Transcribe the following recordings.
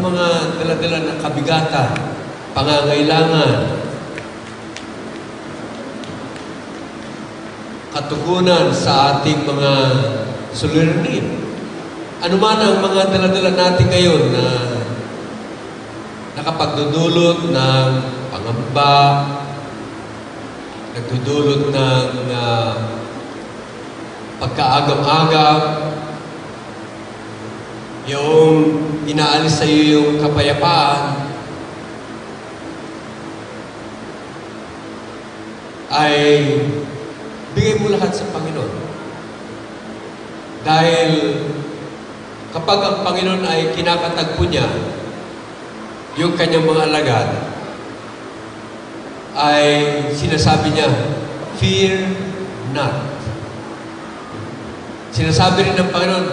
mga dala-dala na kabigatan, pangangailangan, katugunan sa ating mga suliranin. Ano man ang mga dala-dala natin ngayon na nakapagdudulot ng pangamba, nagdudulot ng pagkaagam-agam, yung inaalis sa iyo yung kapayapaan, ay bigay mo lahat sa Panginoon. Dahil kapag ang Panginoon ay kinakatagpo niya yung kanyang mga alagad, ay sinasabi niya, fear not. Sinasabi rin ng Panginoon,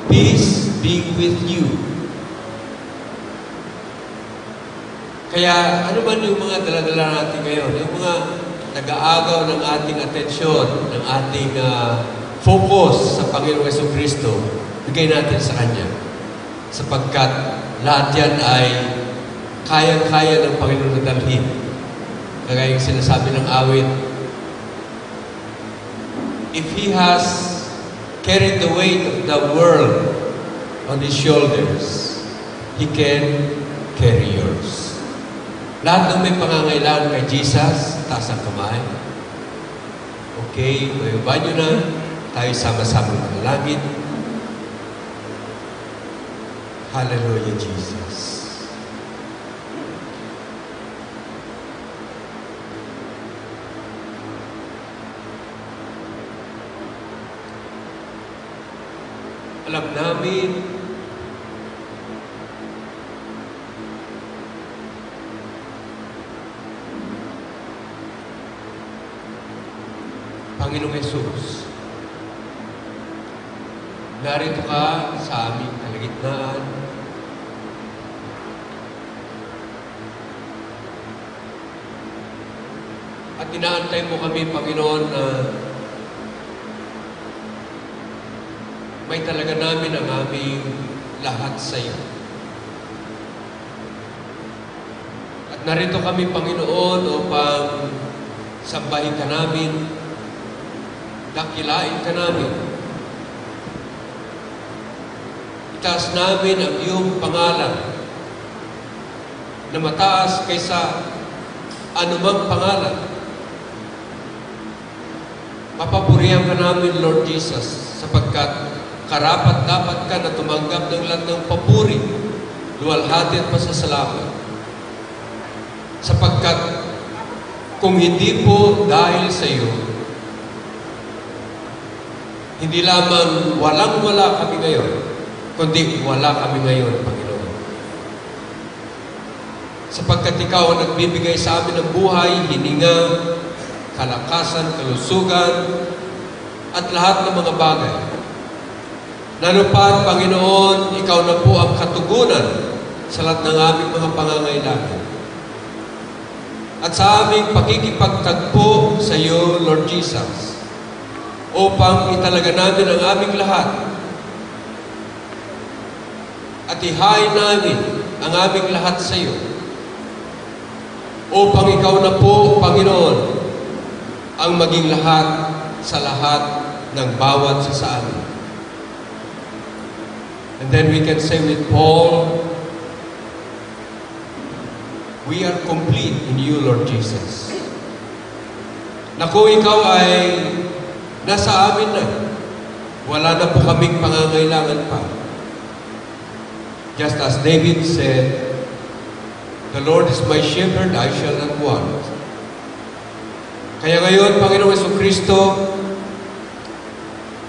peace be with you. Kaya ano man yung mga dala-dala natin ngayon, yung mga nag-aagaw ng ating atensyon, ng ating focus sa Panginoong Jesucristo, bigay natin sa Kanya. Sapagkat lahat yan ay kayang-kaya ng Panginoon na dalhin. Kaya yung sinasabi ng awit, if He has carried the weight of the world on His shoulders, He can carry yours. Lahat ng may pangangailangan kay Jesus, taas ang kamay. Okay, mayuban nyo na. Tayo sama-sama ng langit. Hallelujah, Jesus. Alam namin Panginoong Jesus, narito ka sa aming kalagitnaan. At inaantay mo kami, Panginoon, na may talaga namin ang aming lahat sa iyo. At narito kami, Panginoon, upang sambahin ka namin, dakilain ka namin. Itaas namin ang iyong pangalan na mataas kaysa anumang pangalan. Papapurihan ka namin, Lord Jesus, sapagkat karapat-dapat ka na tumanggap ng lahat ng papuri, luwalhati at pasasalamat. Sapagkat kung hindi po dahil sa iyo, hindi lamang walang-wala kami ngayon, kundi wala kami ngayon, Panginoon. Sapagkat ikaw ang nagbibigay sa amin ng buhay, hininga, kalakasan, kalusugan, at lahat ng mga bagay. Nanupat, Panginoon, ikaw na po ang katugunan sa lahat ng aming mga pangangailangan. At sa aming pakikipagtagpo sa iyo, Lord Jesus, upang italaga namin ang aming lahat at ihain namin ang aming lahat sa iyo, upang ikaw na po, Panginoon, ang maging lahat sa lahat ng bawat sa amin. And then we can say with Paul, we are complete in you, Lord Jesus. Na kung ikaw ay nasa amin na, wala na po kaming pangangailangan pa. Just as David said, the Lord is my shepherd, I shall not want. Kaya ngayon, Panginoong Jesucristo,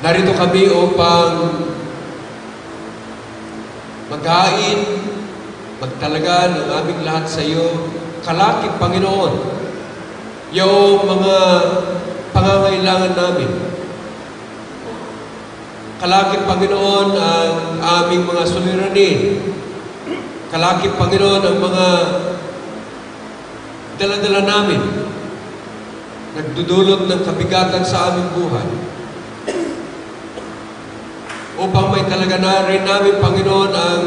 narito kami upang maghain, magtalaga ng aming lahat sa iyo, kalakip, Panginoon, yung mga pangangailangan namin. Kalakip, Panginoon, ang aming mga suliranin. Kalakip, Panginoon, ang mga dala-dala namin. Nagdudulot ng kabigatan sa aming buhay. Upang may talaga na rin namin, Panginoon, ang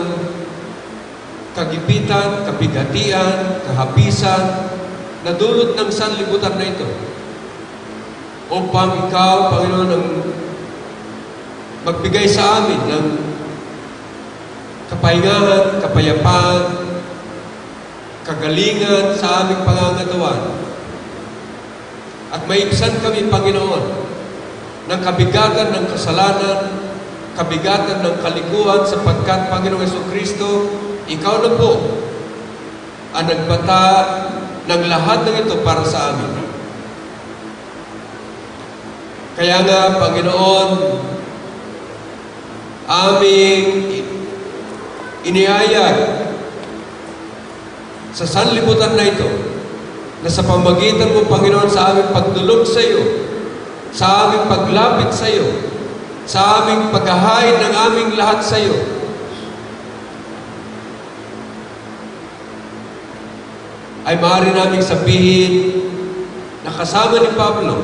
kagipitan, kabigatian, kahapisan, na dulot ng sanlibutan na ito. Upang ikaw, Panginoon, ang magbigay sa amin ng kapahingahan, kapayapaan, kagalingan sa aming pangangatawa. At maibsan kami, Panginoon, ng kabigatan ng kasalanan, kabigatan ng kalikuan, sapagkat, Panginoong Jesucristo, Ikaw na po ang nagbata ng lahat ng ito para sa amin. Kaya nga, Panginoon, aming iniayag sa sanlibutan na ito, na sa pamagitan mo, Panginoon, sa aming pagdulog sa iyo, sa aming paglapit sa iyo, sa aming paghahain ng aming lahat sa iyo, ay maaari naming sabihin na kasama ni Pablo,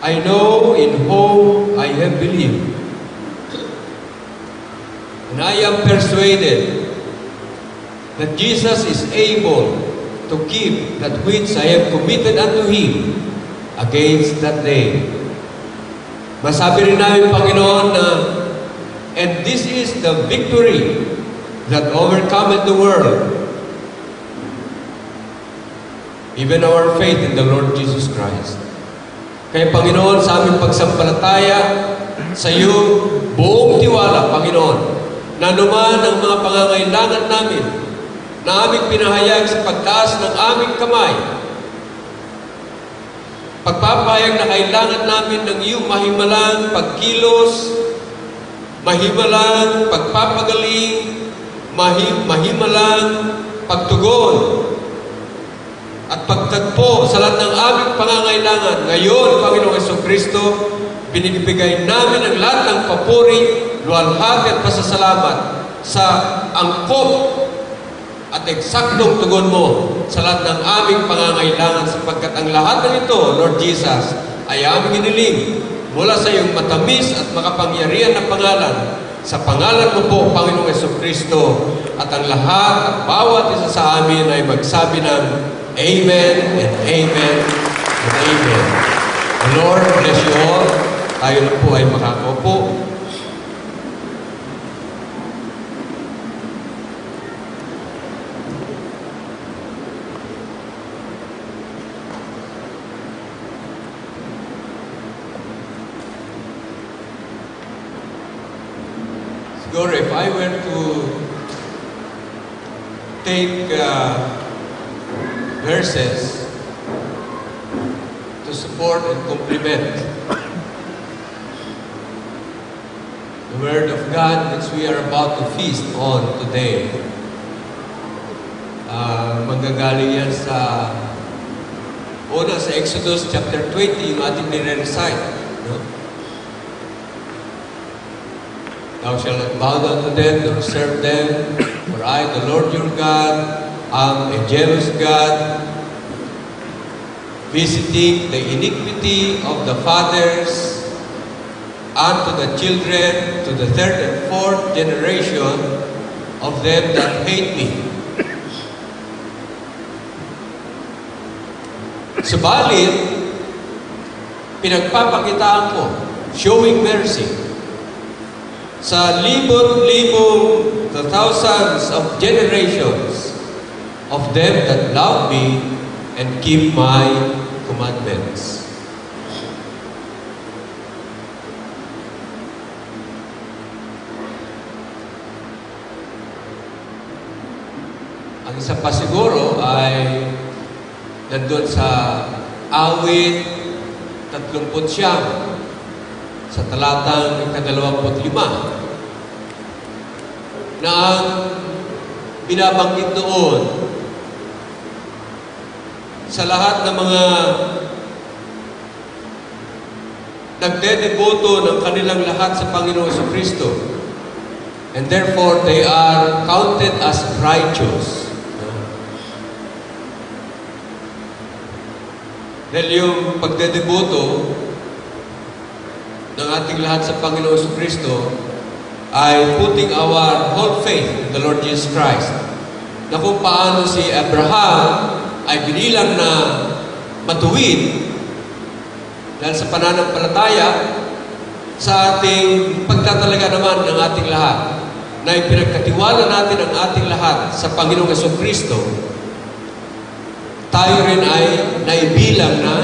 I know in whom I have believed, and I am persuaded that Jesus is able to keep that which I have committed unto Him against that day. Masabi rin namin, Panginoon, na and this is the victory that overcometh the world, even our faith in the Lord Jesus Christ. Kaya, Panginoon, sa aming pagsampalataya sa iyo, buong tiwala, Panginoon, na naman ang mga pangangailangan namin na aming pinahayag sa pagtaas ng aming kamay, pagpapahayag na kailangan namin ng iyong mahimalang pagkilos, mahimalang pagpapagaling, mahimalang pagtugon, at pagtagpo sa lahat ng aming pangangailangan. Ngayon, Panginoong Jesucristo, binibigay namin ang lahat ng papuri, luwalhati at pasasalamat sa angkop at eksaktong tugon mo sa lahat ng aming pangangailangan, sapagkat ang lahat ng ito, Lord Jesus, ay aming iniling mula sa iyong matamis at makapangyarihan na pangalan, sa pangalan mo po, Panginoong Jesucristo, at ang lahat at bawat isa sa amin ay magsabi ng Amen and Amen and Amen. The Lord bless you all. Tayo na po ay makakaupo. Siguro, if I were to take verses to support and complement the Word of God which we are about to feast on today, manggagaling yan sa una sa Exodus chapter 20, yung ating nire-recite. No? Thou shalt not bow down to them, nor serve them, for I, the Lord your God, am a jealous God, visiting the iniquity of the fathers unto the children, to the third and fourth generation of them that hate me. Subalit, pinagpapakitaan ko, showing mercy, sa libot-libong, the thousands of generations of them that love me and keep my commandments. Ang isa pa siguro ay nandun sa awit 39 sa talatang 25 na ang binabanggit doon sa lahat ng mga nagdedeboto ng kanilang lahat sa Panginoong Jesucristo, and therefore they are counted as righteous. Dahil yung pagdedeboto ng ating lahat sa Panginoong Jesucristo ay putting our whole faith in the Lord Jesus Christ. Na kung paano si Abraham ay binilang na matuwid dahil sa pananampalataya sa ating pagtatalaga naman ng ating lahat, na ipinagkatiwala natin ang ating lahat sa Panginoong Jesucristo, tayo rin ay naibilang na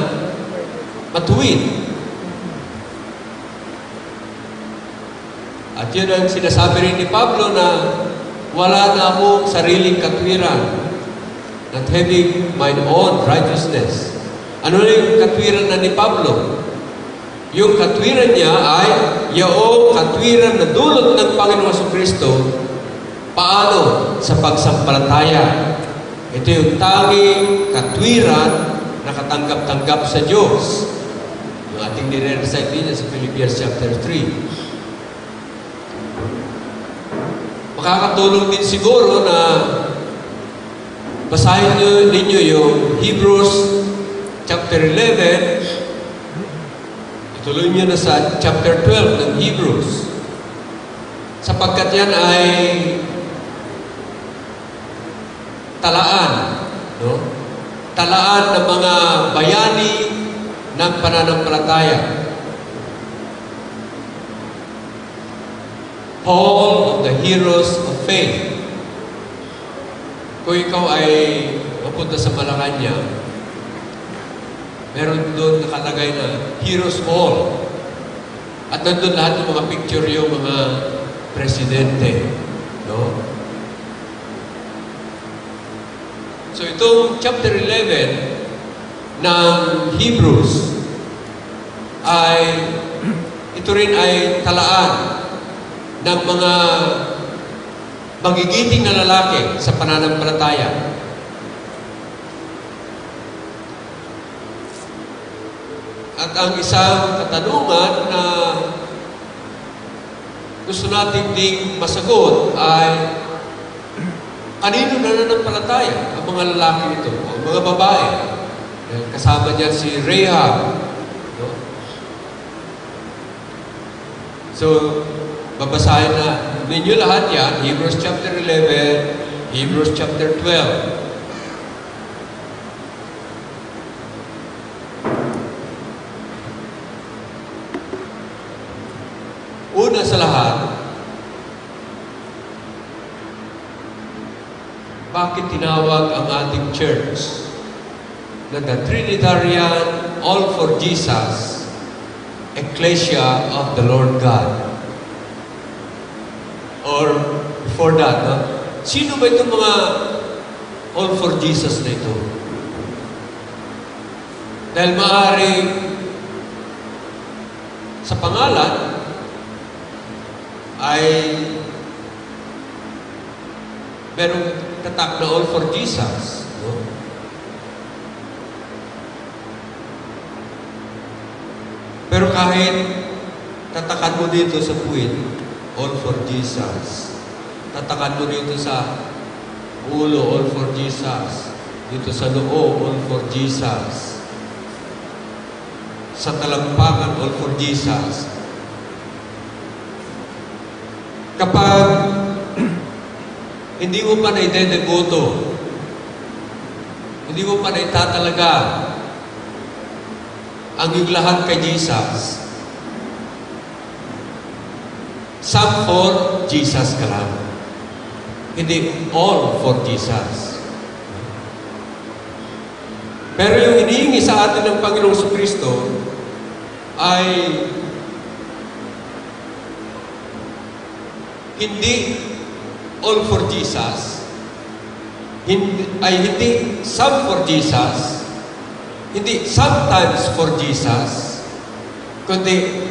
matuwid. At yun ang sinasabi rin ni Pablo na wala na akong sariling katwiran, not having my own righteousness. Ano na yung katwiran na ni Pablo? Yung katwiran niya ay yung katwiran na dulot ng Panginoong Jesucristo. Paano? Sa pagsampalataya. Ito yung tanging katwiran na katanggap-tanggap sa Diyos. Yung ating nire-recite din sa Philippians chapter 3. Makakatulong din siguro na basahin ninyo yung Hebrews chapter 11. Ituloy nyo na sa chapter 12 ng Hebrews. Sapagkat yan ay talaan. No? Talaan ng mga bayani ng pananampalataya. Hall of the Heroes of Faith. Kung ikaw ay mapunta sa Malacanang, meron doon nakalagay na Heroes Hall. At nandun lahat ng mga picture yung mga presidente. No? So itong chapter 11 ng Hebrews ay ito rin ay talaan ng mga magigiting na lalaki sa pananampalataya. At ang isang katanungan na gusto natin ding masagot ay kanino nananampalataya ang mga lalaki nito, ang mga babae. Kasama niyan si Rahab. No? So, babasahin na ninyo lahat yan, Hebrews chapter 11, Hebrews chapter 12. Una sa lahat, bakit tinawag ang ating church na the Trinitarian, all for Jesus, Ecclesia of the Lord God? Or before that, no? Sino ba itong mga all for Jesus na ito? Dahil maaaring sa pangalan ay merong tatak na all for Jesus. No? Pero kahit tatakan mo dito sa puwit, all for Jesus. Tatakan mo dito sa ulo, all for Jesus. Dito sa noo, all for Jesus. Sa talampakan, all for Jesus. Kapag hindi mo pa naidedeboto, hindi mo pa naitatalaga ang iyong lahat kay Jesus, some for Jesus ka lang. Hindi all for Jesus. Pero yung hinihingi sa atin ng Panginoong Jesucristo ay hindi all for Jesus, hindi some for Jesus, hindi sometimes for Jesus, kundi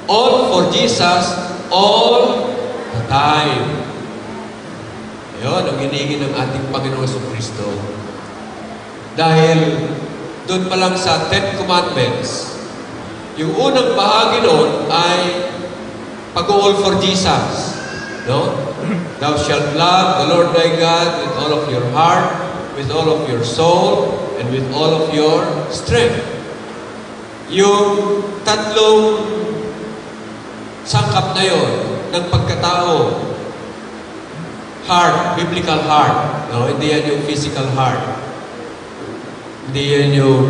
all for Jesus, all the time. Ayun, ang hinihingi ng ating Panginoong Jesucristo. Dahil doon pa lang sa Ten Commandments, yung unang bahagi noon ay pag-all for Jesus. No? Thou shalt love the Lord thy God with all of your heart, with all of your soul, and with all of your strength. Yung tatlong sangkap na yon ng pagkatao. Heart, biblical heart. No? Hindi yan yung physical heart. Hindi yan yung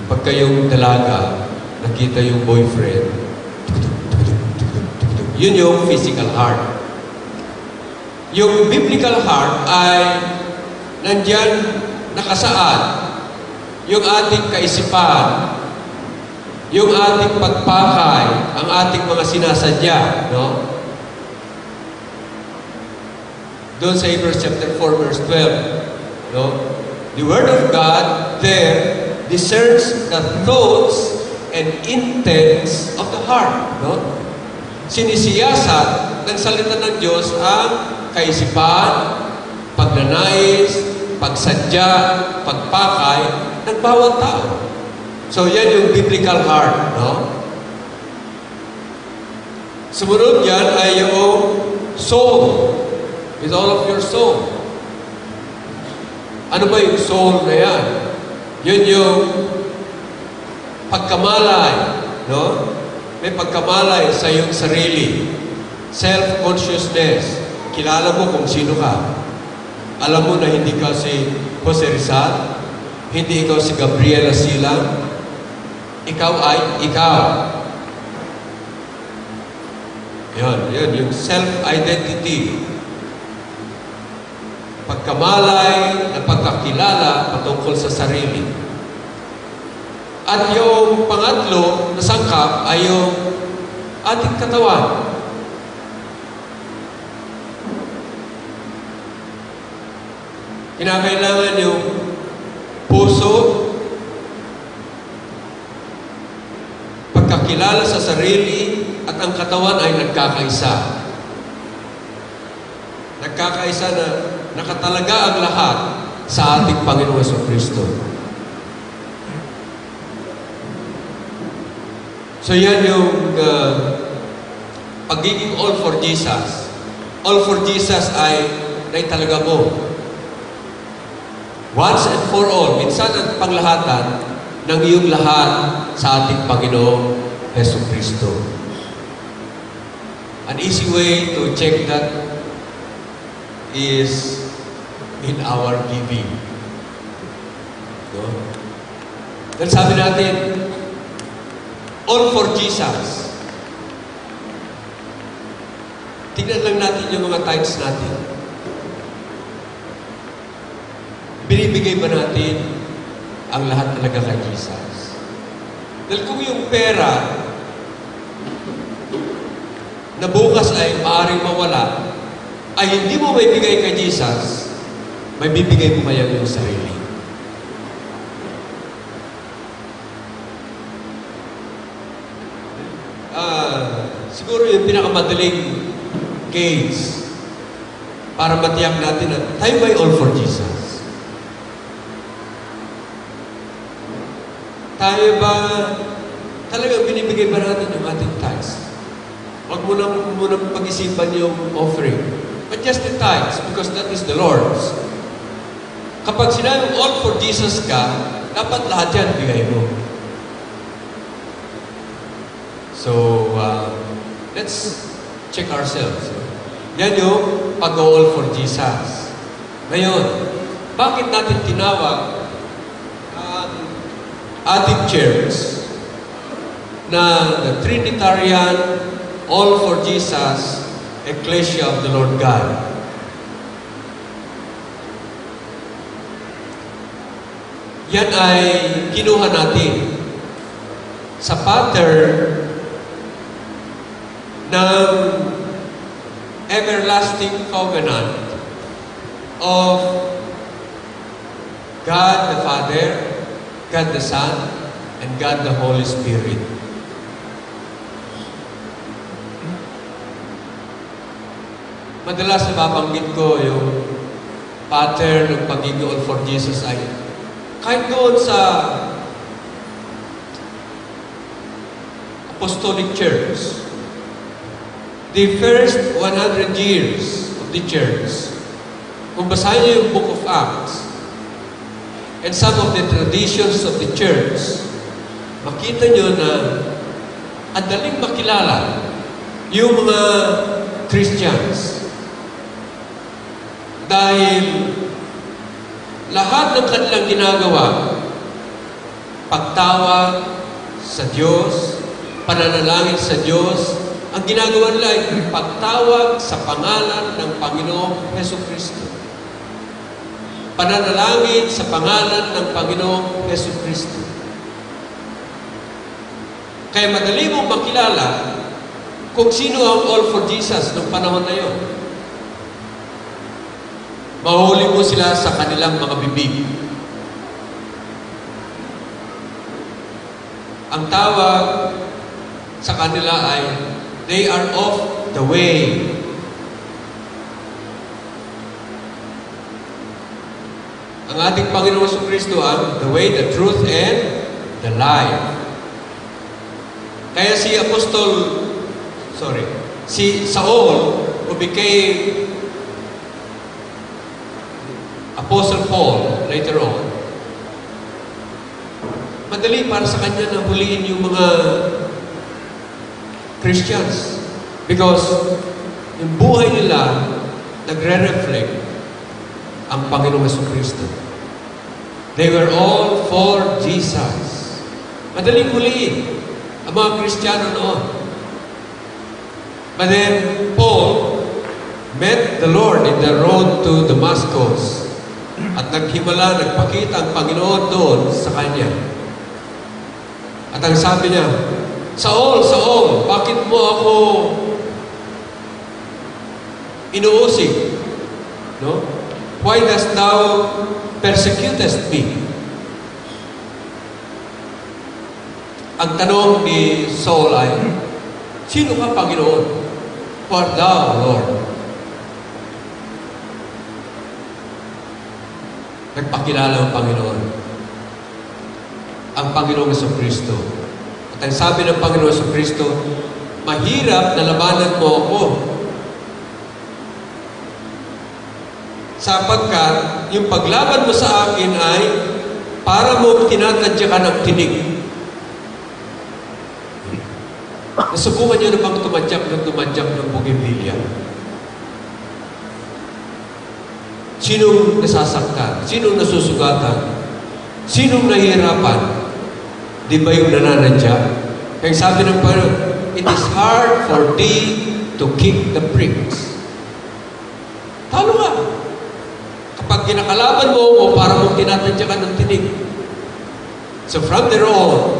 pagka yung dalaga, nakita yung boyfriend, yun yung physical heart. Yung biblical heart ay nandyan nakasaad yung ating kaisipan, yung ating pagpakay, ang ating mga sinasadya, no? Doon sa Hebrews chapter 4, verse 12, no? The Word of God there discerns the thoughts and intents of the heart, no? Sinisiyasat ng salita ng Diyos ang kaisipan, pagnanais, pagsadya, pagpakay ng bawat tao. So, yan yung biblical heart, no? Sumunod yan ay yung soul, with all of your soul. Ano ba yung soul na yan? Yun yung pagkamalay, no? May pagkamalay sa iyong sarili. Self-consciousness. Kilala mo kung sino ka. Alam mo na hindi ka si Jose Rizal, hindi ikaw si Gabriela Silang, ikaw ay ikaw. Yun yung self-identity. Pagkamalay na pagkakilala patungkol sa sarili. At yung pangatlo na sangkap ay yung ating katawan. Kinakailangan yung puso, pagkakilala sa sarili, at ang katawan ay nagkakaisa. Nagkakaisa na nakatalaga ang lahat sa ating Panginoon Jesucristo. So yan yung pagiging all for Jesus. All for Jesus ay naitalaga mo. Once and for all, minsan ang panglahatan ng iyong lahat sa ating Panginoong Jesucristo. An easy way to check that is in our giving. No? Dahil sabi natin, all for Jesus. Tingnan lang natin yung mga tithes natin. Binibigay ba natin ang lahat talaga kay Jesus? Dahil kung yung pera na bukas ay maaaring mawala, ay hindi mo may bigay kay Jesus, may bibigay mo kaya yung sarili. Siguro yung pinakamadaling case para matiyak natin na tayo ba'y all for Jesus? Tayo ba talagang binibigay ba natin yung ating tithes? Huwag mo nang pag-isipan yung offering. But just the tithes, because that is the Lord's. Kapag sinabi all for Jesus ka, dapat lahat yan bigay mo. So, let's check ourselves. Yan yung pag-all for Jesus. Ngayon, bakit natin tinawag ating church na the Trinitarian All for Jesus Ecclesia of the Lord God? Yan ay kinuha natin sa pattern ng everlasting covenant of God the Father, God the Son, and God the Holy Spirit. Madalas nababanggit ko yung pattern ng pagiging all for Jesus ay kahit doon sa Apostolic Church, the first 100 years of the church, kung basahin niyo yung Book of Acts, and some of the traditions of the church, makita nyo na ang daling makilala yung mga Christians. Dahil lahat ng kanilang ginagawa, pagtawag sa Diyos, pananalangin sa Diyos, ang ginagawa nila ay pagtawag sa pangalan ng Panginoong Jesucristo. Pananalangin sa pangalan ng Panginoong Jesucristo. Kaya madali mong makilala kung sino ang all for Jesus noong panahon na yun. Mahuli mo sila sa kanilang mga bibig. Ang tawag sa kanila ay, they are off the way. Ang ating Panginoon Jesucristo ang the way, the truth, and the life. Kaya si Saul, who became Apostle Paul later on, madali para sa kanya na huliin yung mga Christians because yung buhay nila nagre-reflect ang Panginoong Jesucristo. They were all for Jesus. Madaling huliin ang mga Kristiyano noon. But then Paul met the Lord in the road to Damascus at naghimala, nagpakita ang Panginoon doon sa kanya. At ang sabi niya, Saul, Saul, bakit mo ako inuusig? No? Why dost thou persecutest me? Ang tanong ni Saul ay, sino ka, Panginoon? Who art thou, Lord? Nagpakilala ang Panginoon. Ang Panginoong Jesucristo. At ang sabi ng Panginoong Jesucristo, mahirap na labanan mo ako. Sapagkat yung paglaban mo sa akin ay para mo tinatadyakan ang tinig. Nasubukan niyo na bang tumadyak ng bougainvillea? Sinong nasasaktan? Sinong nasusugatan? Sinong nahihirapan? Di ba yung nananadya? Kaya sabi ng Panginoon, it is hard for thee to kick the pricks. Talo nga. Kapag kinakalaban mo para mong tinatadyakan ng tinig. So from there on,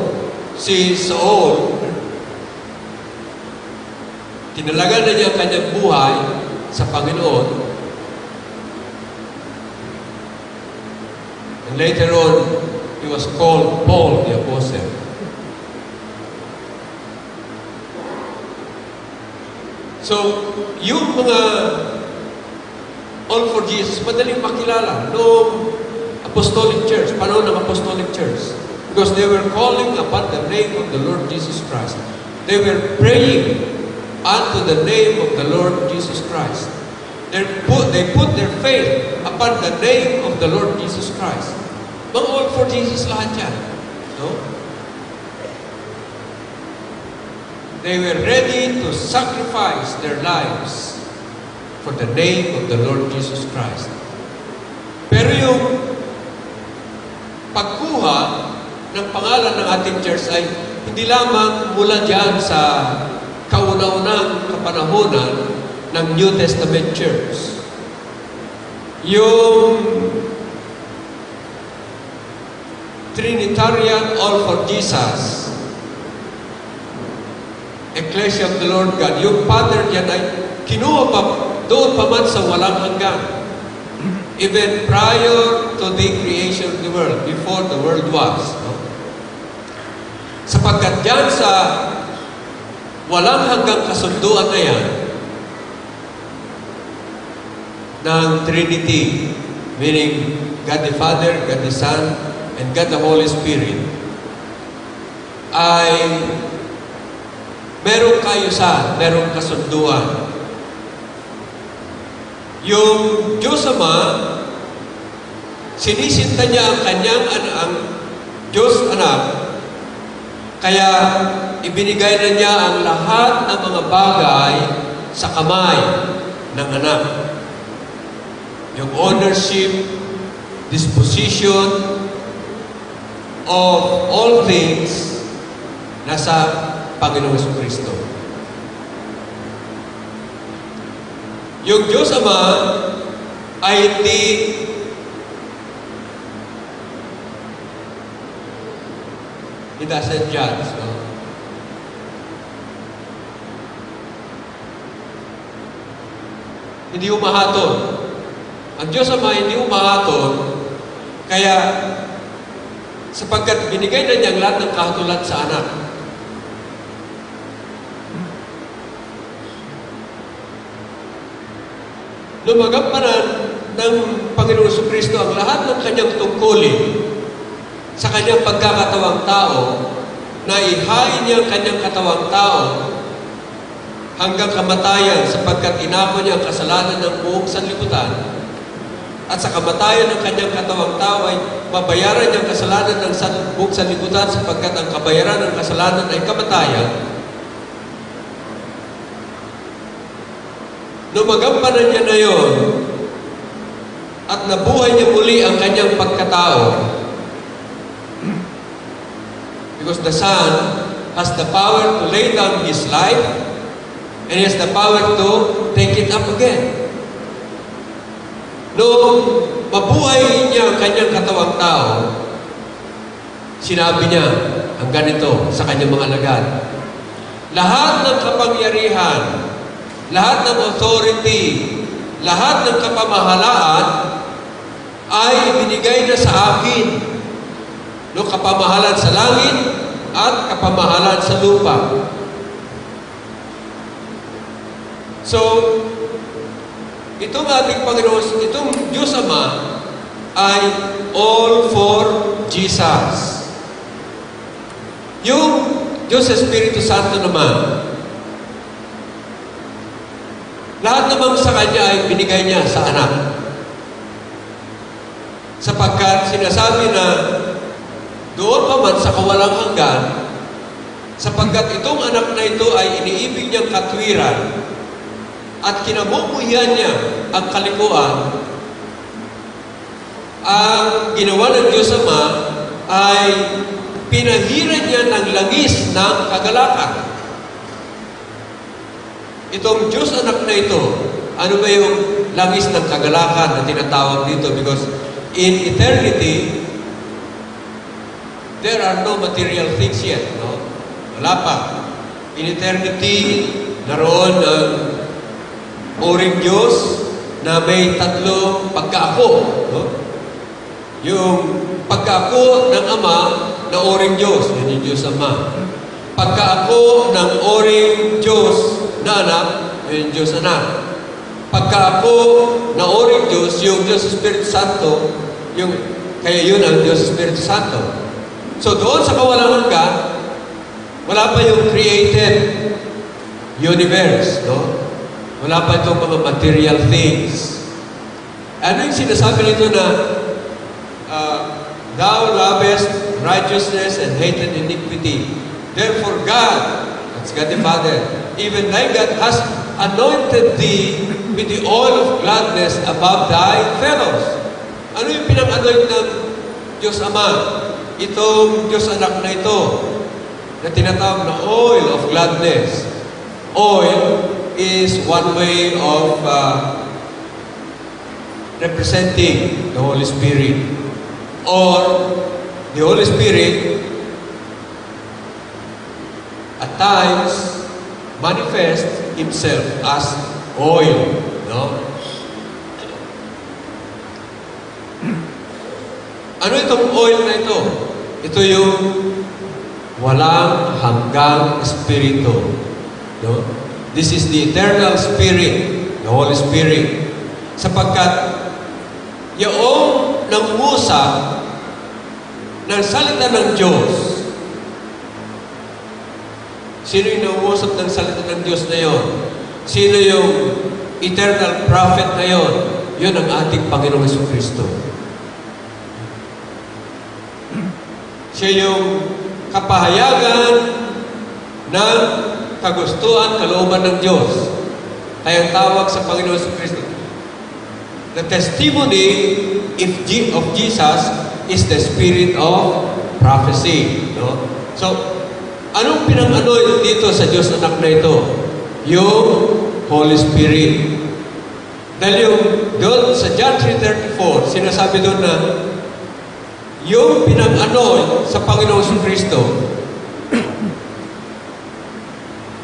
si Saul, tinalaga na niya ang kanyang buhay sa Panginoon. And later on, he was called Paul the Apostle. So, yung mga all for Jesus, madaling makilala noong Apostolic Church, panahon ng Apostolic Church. Because they were calling upon the name of the Lord Jesus Christ. They were praying unto the name of the Lord Jesus Christ. They put their faith upon the name of the Lord Jesus Christ. Mga all for Jesus lahat yan. No? They were ready to sacrifice their lives for the name of the Lord Jesus Christ. Pero yung pagkuha ng pangalan ng ating church ay hindi lamang mula dyan sa kauna-unang kapanahonan ng New Testament Church. Yung Trinitarian All for Jesus Ecclesia of the Lord God, yung pattern yan ay kinuha pa doon pa man sa walang hanggan. Even prior to the creation of the world, before the world was. No? Sapagkat yan sa walang hanggang kasunduan na yan ng Trinity, meaning God the Father, God the Son, and God the Holy Spirit, ay merong kayusan, merong kasunduan. Yung Diyos Ama, sinisinta niya ang kanyang ang Diyos Anak, kaya ibinigay na niya ang lahat ng mga bagay sa kamay ng anak. Yung ownership, disposition of all things nasa Panginoong Jesucristo. Yung Diyos Ama ay He doesn't judge. No? Hindi umahatol. Ang Diyos Ama hindi umahatol, kaya sapagkat binigay na niya ang lahat ng kahatulan sa anak. Lumagampanan ng Panginoong Jesucristo ang lahat ng kanyang tungkulin sa kanyang pagkakatawang tao, na ihain niya ang kanyang katawang tao hanggang kamatayan sapagkat inako niya ang kasalanan ng buong sanlibutan. At sa kamatayan ng kanyang katawang tao ay babayaran niya ang kasalanan ng buong sanlibutan sapagkat ang kabayaran ng kasalanan ay kamatayan. Lumagampanan niya na yon at nabuhay niya muli ang kanyang pagkatao. Because the Son has the power to lay down His life and He has the power to take it up again. Noong mabuhay niya ang kanyang katawang tao, sinabi niya ang ganito sa kanyang mga alagad: lahat ng kapangyarihan, lahat ng authority, lahat ng kapamahalaan ay ibinigay na sa akin. No, kapamahalan sa langit at kapamahalan sa lupa. So, itong ating Panginoon, itong Diyos Ama ay all for Jesus. Yung Diyos Espiritu Santo naman, lahat naman sa Kanya ay binigay niya sa anak. Sapagkat sinasabi na doon pa man sa kawalang hanggan, sapagkat itong anak na ito ay iniibig niyang katwiran at kinamumuhian niya ang kalikuan, ang ginawa ng Diyos Ama ay pinahiran niya ng langis ng kagalakan. Itong Diyos anak na ito, ano ba yung langis ng kagalakan na tinatawag dito? Because in eternity, there are no material things yet, no? Wala pa. In eternity, naroon ang oring Diyos na may tatlong pagkaako, no? Yung pagkaako ng Ama na oring Diyos, yun yung Diyos Ama. Pagkaako ng oring Diyos na anak, yun yung Diyos Anak. Pagkaako na oring Diyos, yung Diyos Espiritu Santo, kaya yun ang Diyos Espiritu Santo. So doon sa kawalang hanggan, wala pa yung created universe, no? Wala pa itong mga material things. Ano yung sinasabi nito na thou lovest righteousness and hated iniquity. Therefore God, that's God the Father, even thy God has anointed thee with the oil of gladness above thy fellows. Ano yung pinang-anoint ng Diyos Ama? Itong Diyos anak na ito, na tinatawag na oil of gladness. Oil is one way of representing the Holy Spirit. Or the Holy Spirit at times manifests Himself as oil. No? Ano itong oil na ito? Ito yung walang hanggang Espiritu. No? This is the eternal Spirit, the Holy Spirit. Sapagkat yung nangungusap ng salita ng Diyos. Sino yung nangungusap ng salita ng Diyos na yon? Sino yung eternal prophet na yon? Yun ang ating Panginoong Jesucristo. Siya yung kapahayagan ng kagustuhan, kalooban ng Diyos. Kaya tawag sa Panginoon Kristo. The testimony of Jesus is the spirit of prophecy. No? So, anong pinang-ano dito sa Diyos anak na ito? Yung Holy Spirit. Dahil yung doon sa John 3:34, sinasabi doon na yung pinang-ano sa Panginoon Kristo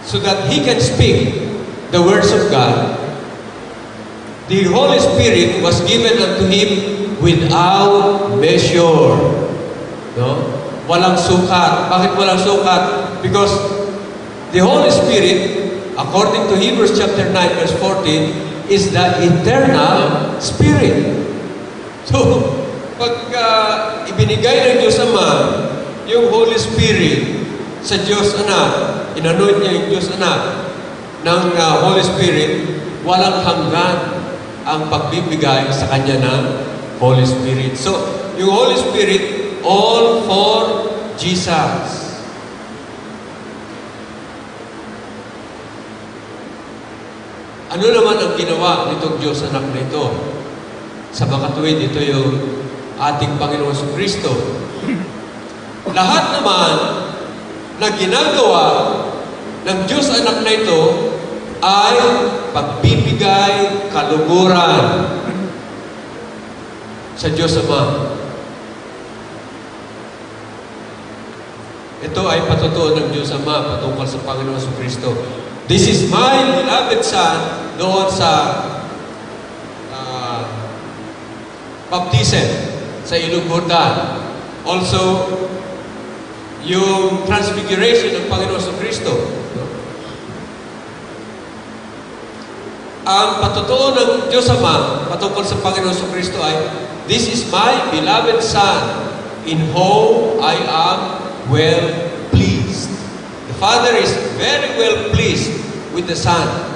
so that He can speak the words of God, the Holy Spirit was given unto Him without measure. No? Walang sukat. Bakit walang sukat? Because the Holy Spirit, according to Hebrews chapter 9, verse 14, is the eternal Spirit. So, pag ibinigay ng Diyos Ama yung Holy Spirit sa Diyos Anak, inanood niya yung Diyos Anak ng Holy Spirit, walang hanggan ang pagbibigay sa Kanya ng Holy Spirit. So, yung Holy Spirit, all for Jesus. Ano naman ang ginawa nitong Diyos anak na ito? Sa makatuwid, ito yung ating Panginoon Kristo. Lahat naman na ginagawa ng Diyos anak na ito ay pagbibigay kaluguran sa Diyos Ama. Ito ay patutuo ng Diyos Ama patungkol sa Panginoon Kristo. This is my beloved Son, doon sa baptism sa Ilog Jordan. Also, yung transfiguration ng Panginoon Kristo. Ang patutuo ng Diyos Ama patungkol sa Panginoon Kristo ay, this is my beloved Son, in whom I am well pleased. The Father is very well pleased with the Son.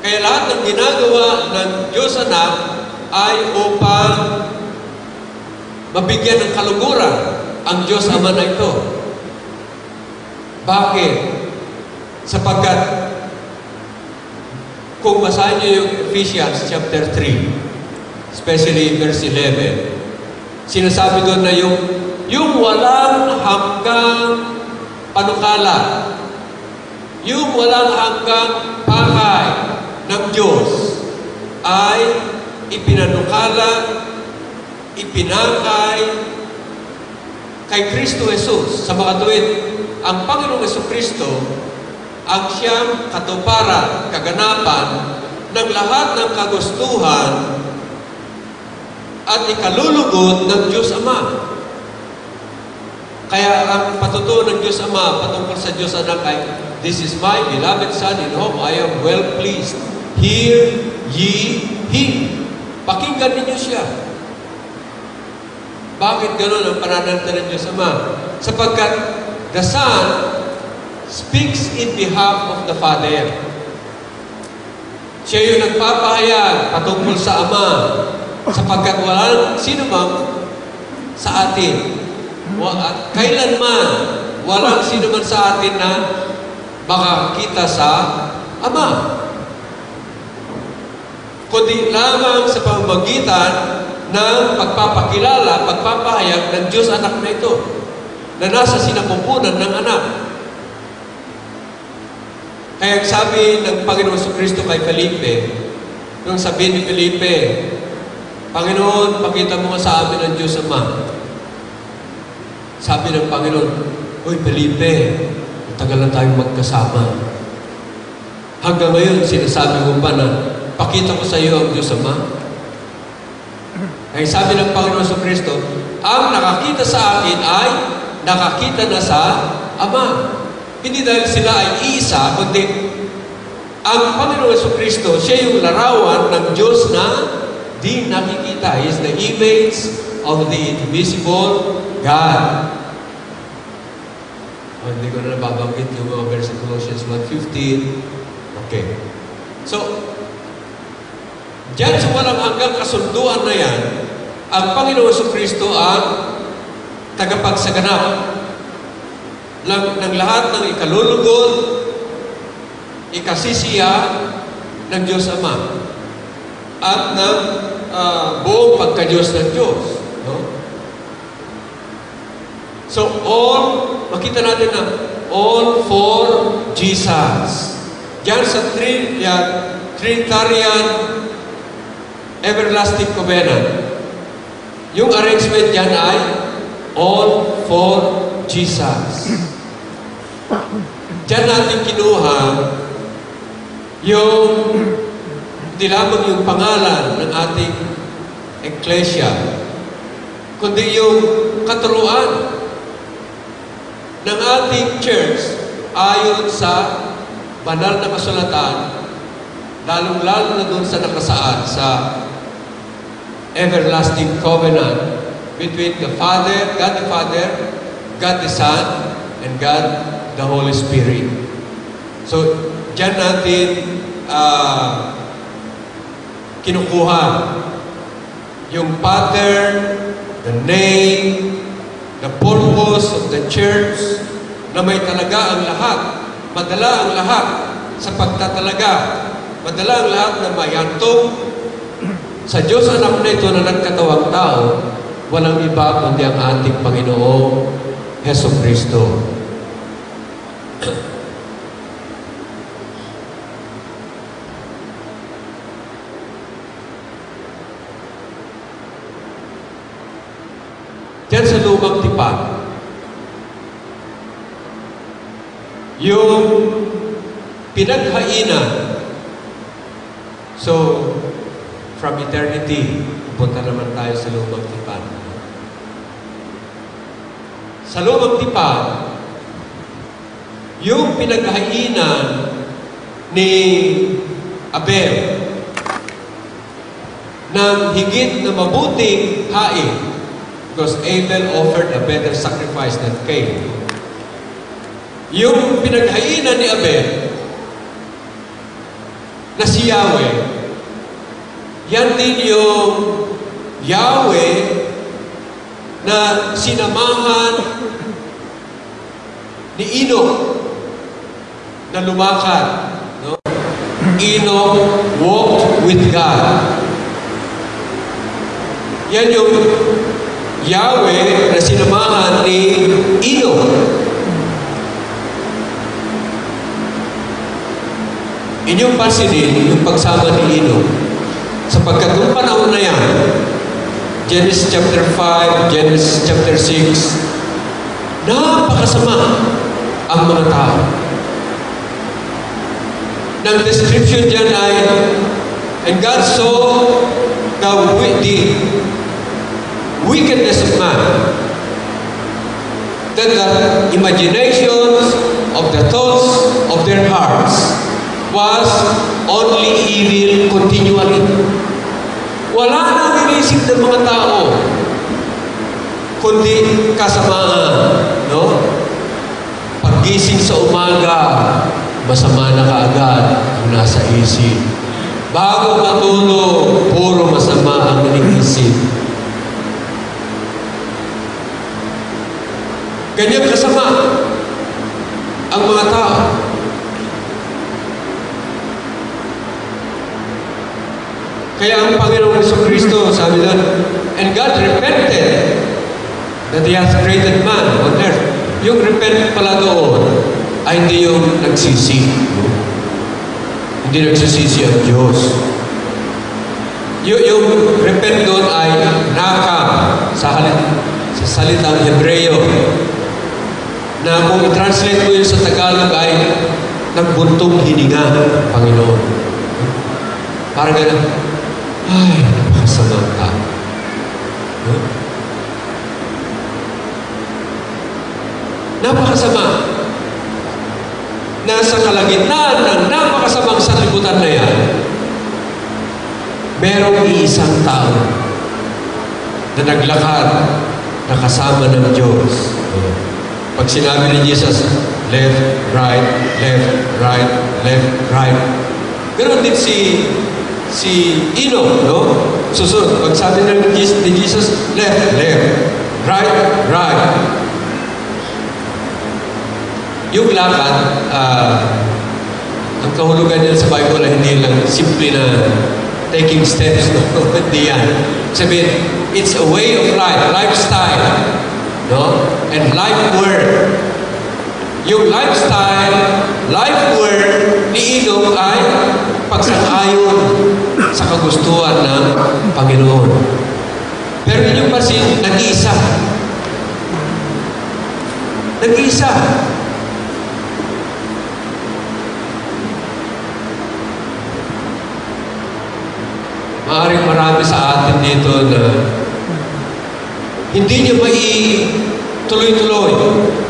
Kaya lahat ng ginagawa ng Diyos Anak ay upang mabigyan ng kaluguran ang Diyos Ama na ito. Bakit? Sapagkat kung basahin niyo yung Ephesians chapter 3, especially verse 11, sinasabi doon na yung walang hanggang panukala, yung walang hanggang pakay ng Diyos ay ipinanukala, ipinakay kay Kristo Jesus. Sa makatuwid, ang Panginoong Kristo ang siyang katuparan, kaganapan ng lahat ng kagustuhan at ikalulugod ng Diyos Ama. Kaya ang patutuo ng Diyos Ama patungkol sa Diyos Anak ay, this is my beloved Son in whom I am well pleased. Hear ye Him. Pakinggan ninyo siya. Bakit gano'n ang pananalita ng Diyos Ama? Sapagkat the Son speaks in behalf of the Father. Siya yung nagpapahayag patungkol sa Ama sapagkat walang sino man sa atin. At kailanman walang sino man sa atin na makakita sa Ama. Kundi lamang sa pamamagitan ng pagpapakilala, pagpapahayag ng Diyos Anak na ito na nasa sinapupunan ng Anak. Kaya sabi ng Panginoon Kristo kay Felipe, nung sabihin ni Felipe, Panginoon, pakita mo nga sa amin ang Diyos Ama. Sabi ng Panginoon, Uy, Felipe, matagal na tayong magkasama. Hanggang ngayon, sinasabi mo pa na, pakita ko sa iyo ang Diyos Ama. Kaya sabi ng Panginoon Kristo, ang nakakita sa akin ay nakakita na sa Ama. Hindi dahil sila ay iisa, kundi ang Panginoon Kristo, siya yung larawan ng Diyos na di nakikita. He is the image of the invisible God. Hindi ko na nababanggit yung mga verse in Colossians 1:15. Okay. So, diyan sa walang hanggang kasunduan na yan, ang Panginoon Kristo ang tagapagsaganap ng lahat ng ikalulugod, ikasisiya ng Diyos Ama at ng buong pagka-Diyos ng Diyos. No? So, makita natin na all for Jesus. Diyan sa Trinitarian Everlasting Covenant, yung arrangement diyan ay all for Jesus. Diyan natin kinuha yung hindi lamang yung pangalan ng ating Ecclesia, kundi yung katuruan ng ating church ayon sa banal na kasulatan, lalong-lalo na doon sa nakasaad sa everlasting covenant between the Father, God the Son, and God the Holy Spirit. So, diyan natin kinukuha yung pattern, the name, the purpose of the church, na may talaga ang lahat, madala ang lahat sa pagtatalaga, madala ang lahat na mayantong sa Diyos anak na ito na nagkatawang tao, walang iba kundi ang ating Panginoong Hesukristo. Diyan sa lumang tipan, yung pinaghainan. So, from eternity, punta naman tayo sa lumang tipan. Sa lumang tipan, yung pinaghainan ni Abel ng higit na mabuting hain, because Abel offered a better sacrifice than Cain. Yung pinaghainan ni Abel na si Yahweh, yan din yung Yahweh na sinamahan ni Enoch na lumakad. No? Enoch walked with God. Yan yung Yahweh na sinamahan ni Enoch. Inyong pansinin yung pagsama ni Enoch. Sapagkat nung panahon na yan, Genesis chapter 5, Genesis chapter 6, napakasama ang mga tao. Nang description dyan ay, and God saw the wickedness of man, that the imaginations of the thoughts of their hearts was only evil continually. Wala nang inisip ng mga tao, kundi kasamaan, no? Paggising sa umaga, masama na kaagad ang nasa isip. Bago matulog, puro masama ang iniisip. Ganyan kasama ang mga tao. Kaya ang Panginoong Jesucristo, sabi doon, and God repented that He has created man on earth. Yung repent pala doon ay hindi yung nagsisi. Hindi nagsisisi ang Diyos. Yung repent doon ay nakam sa salitang Hebreo, na kung i-translate mo yun sa Tagalog ay nagbuntong hininga, Panginoon. Parang gano'n, ay, napakasama ka. Huh? Napakasama. Nasa kalagitnaan ng napakasamang sanlibutan na yan, merong iisang tao na naglakad na kasama ng Diyos. Pag sinabi ni Jesus, left, right, left, right, left, right. Ganoon din si Enoch, no? Susunod. Pag sabi ni Jesus, left, left, right, right. Yung lakad, ang kahulugan niya sa Bible ay hindi lang simple na taking steps. No? Hindi yan. Sabihin, it's a way of life, lifestyle. No? And life word. Yung lifestyle, life word ni Enoch ay pagsang-ayon sa kagustuhan ng Panginoon. Pero yun yung pansin, nag-iisa. Nag-iisa. Maaaring marami sa atin dito na hindi niya tuloy-tuloy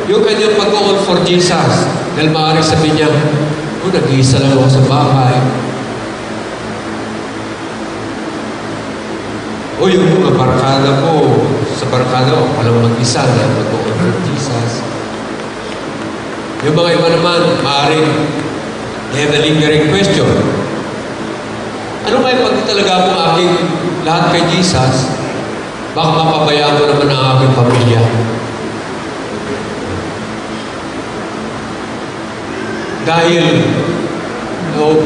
yung kanyang pag-all for Jesus. Dahil maaaring sabihin niya, nag-iisa lang ako sa bahay. O yung mga barkada ko, sa barkada ko, walang mag-isa na mag-all for Jesus. Yung mga iba naman, maaaring they have a lingering question. Ano kaya pag talaga akong aking lahat kay Jesus, baka mapabayaan ko naman ang aking pamilya. Dahil,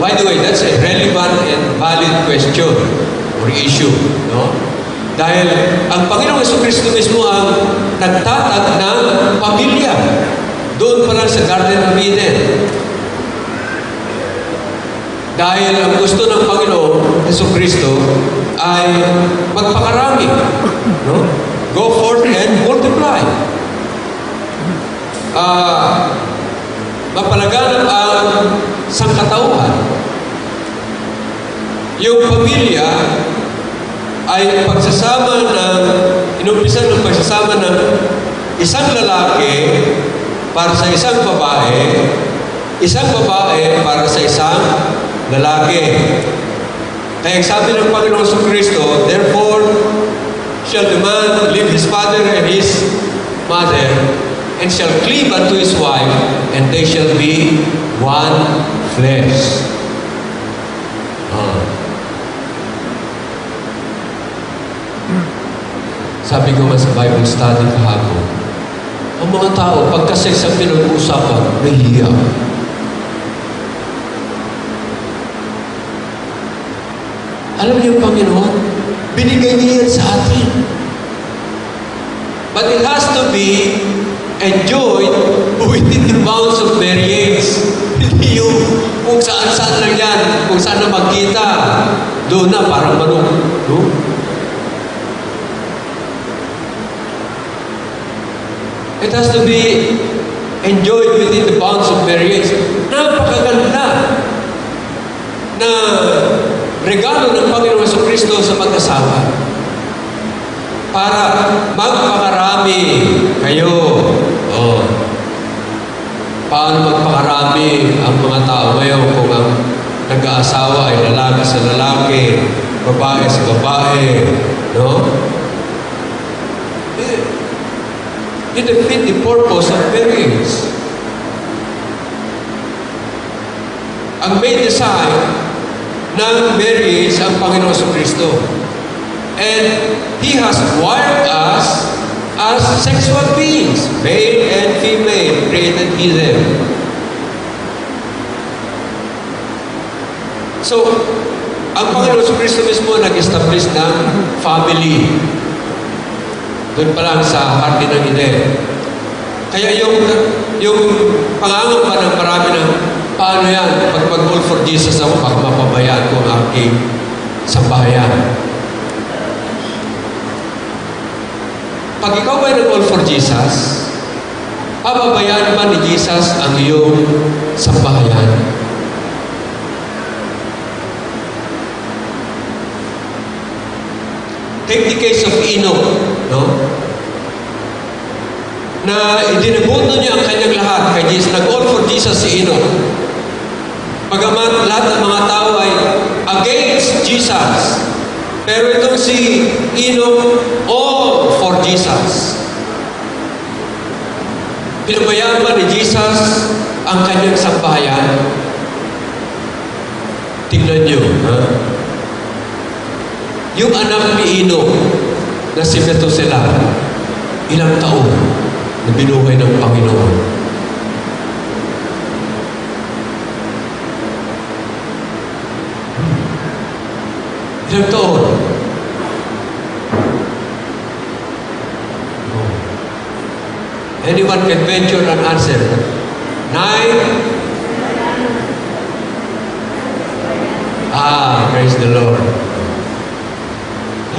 by the way, that's a relevant and valid question or issue. No? Dahil ang Panginoong Jesucristo mismo ang nagtatag ng pamilya. Doon pa lang sa Garden of Eden. Dahil ang gusto ng Panginoon, Jesucristo, ay magpakarami. No? Go forth and multiply. Mapalaganap ang sangkatauhan. Yung pamilya ay inumpisan ng pagsasama ng isang lalaki para sa isang babae para sa isang lalaki. Kaya sabi ng Panginoon sa Kristo, therefore, shall the man leave his father and his mother, and shall cleave unto his wife, and they shall be one flesh. Sabi ko nga sa Bible study kahapon, ang mga tao, pagka-sex ang pinag-uusapan, nahihiya. Alam niyo, Panginoon, binigay niya yan sa atin. But it has to be enjoyed within the bounds of marriage. Hindi yung kung saan-saan lang yan, kung saan na magkita, doon na parang manok. No? It has to be enjoyed within the bounds of marriage. Napakaganda na regalo ng Panginoon sa Kristo sa mag-asawa para magpakarami kayo. Paano magpakarami ang mga tao ngayon kung ang nag-aasawa ay lalaki sa lalaki, babae sa babae, no? It defeats the purpose of marriage. Ang may design ng marriage ang Panginoon sa Kristo. And He has wired us as sexual beings, male and female, created He them. So, ang Panginoon sa Kristo mismo nag-establish ng family. Doon pa lang sa Hardin ng Eden. Kaya yung pangangamba ng marami ng paano yan? Pag mag-all for Jesus ako, baka mapabayaan ko ang aking sambahayan. Pag ikaw ay nag-all for Jesus, papabayaan ba ni Jesus ang iyong sambahayan? Take the case of Enoch, no? Na idiniboto niya ang kanyang lahat kay Jesus. Nag-all for Jesus si Enoch. Pagamat lahat ng mga tao ay against Jesus. Pero itong si Enoch, all for Jesus. Pinabayaan ba ni Jesus ang kanyang sambahayan? Tingnan niyo, ha? Yung anak ni Enoch na si Methuselah, ilang taon na binuhay ng Panginoon. Ilang taon? Anyone can venture an answer. 9? Praise the Lord.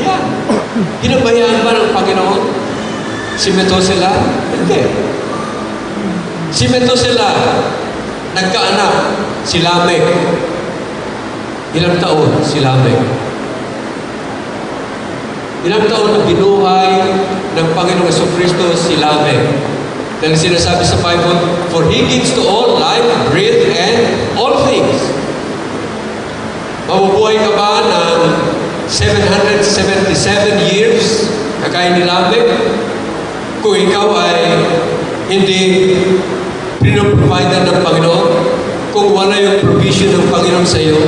Ayan. Ginabayaan ba ng Panginoon? Si Methuselah? Hindi. Si Methuselah, nagkaanak, si Lamech. Ilang taon si Lamech? Ilang taon na binuhay ng Panginoong Jesucristo si Lamech? Dahil sinasabi sa Bible, for He gives to all life, breath, and all things. Mabubuhay ka ba ng 777 years kagaya ni Lamech? Kung ikaw ay hindi pinoprovide ng Panginoon, kung wala yung provision ng Panginoon sa iyo,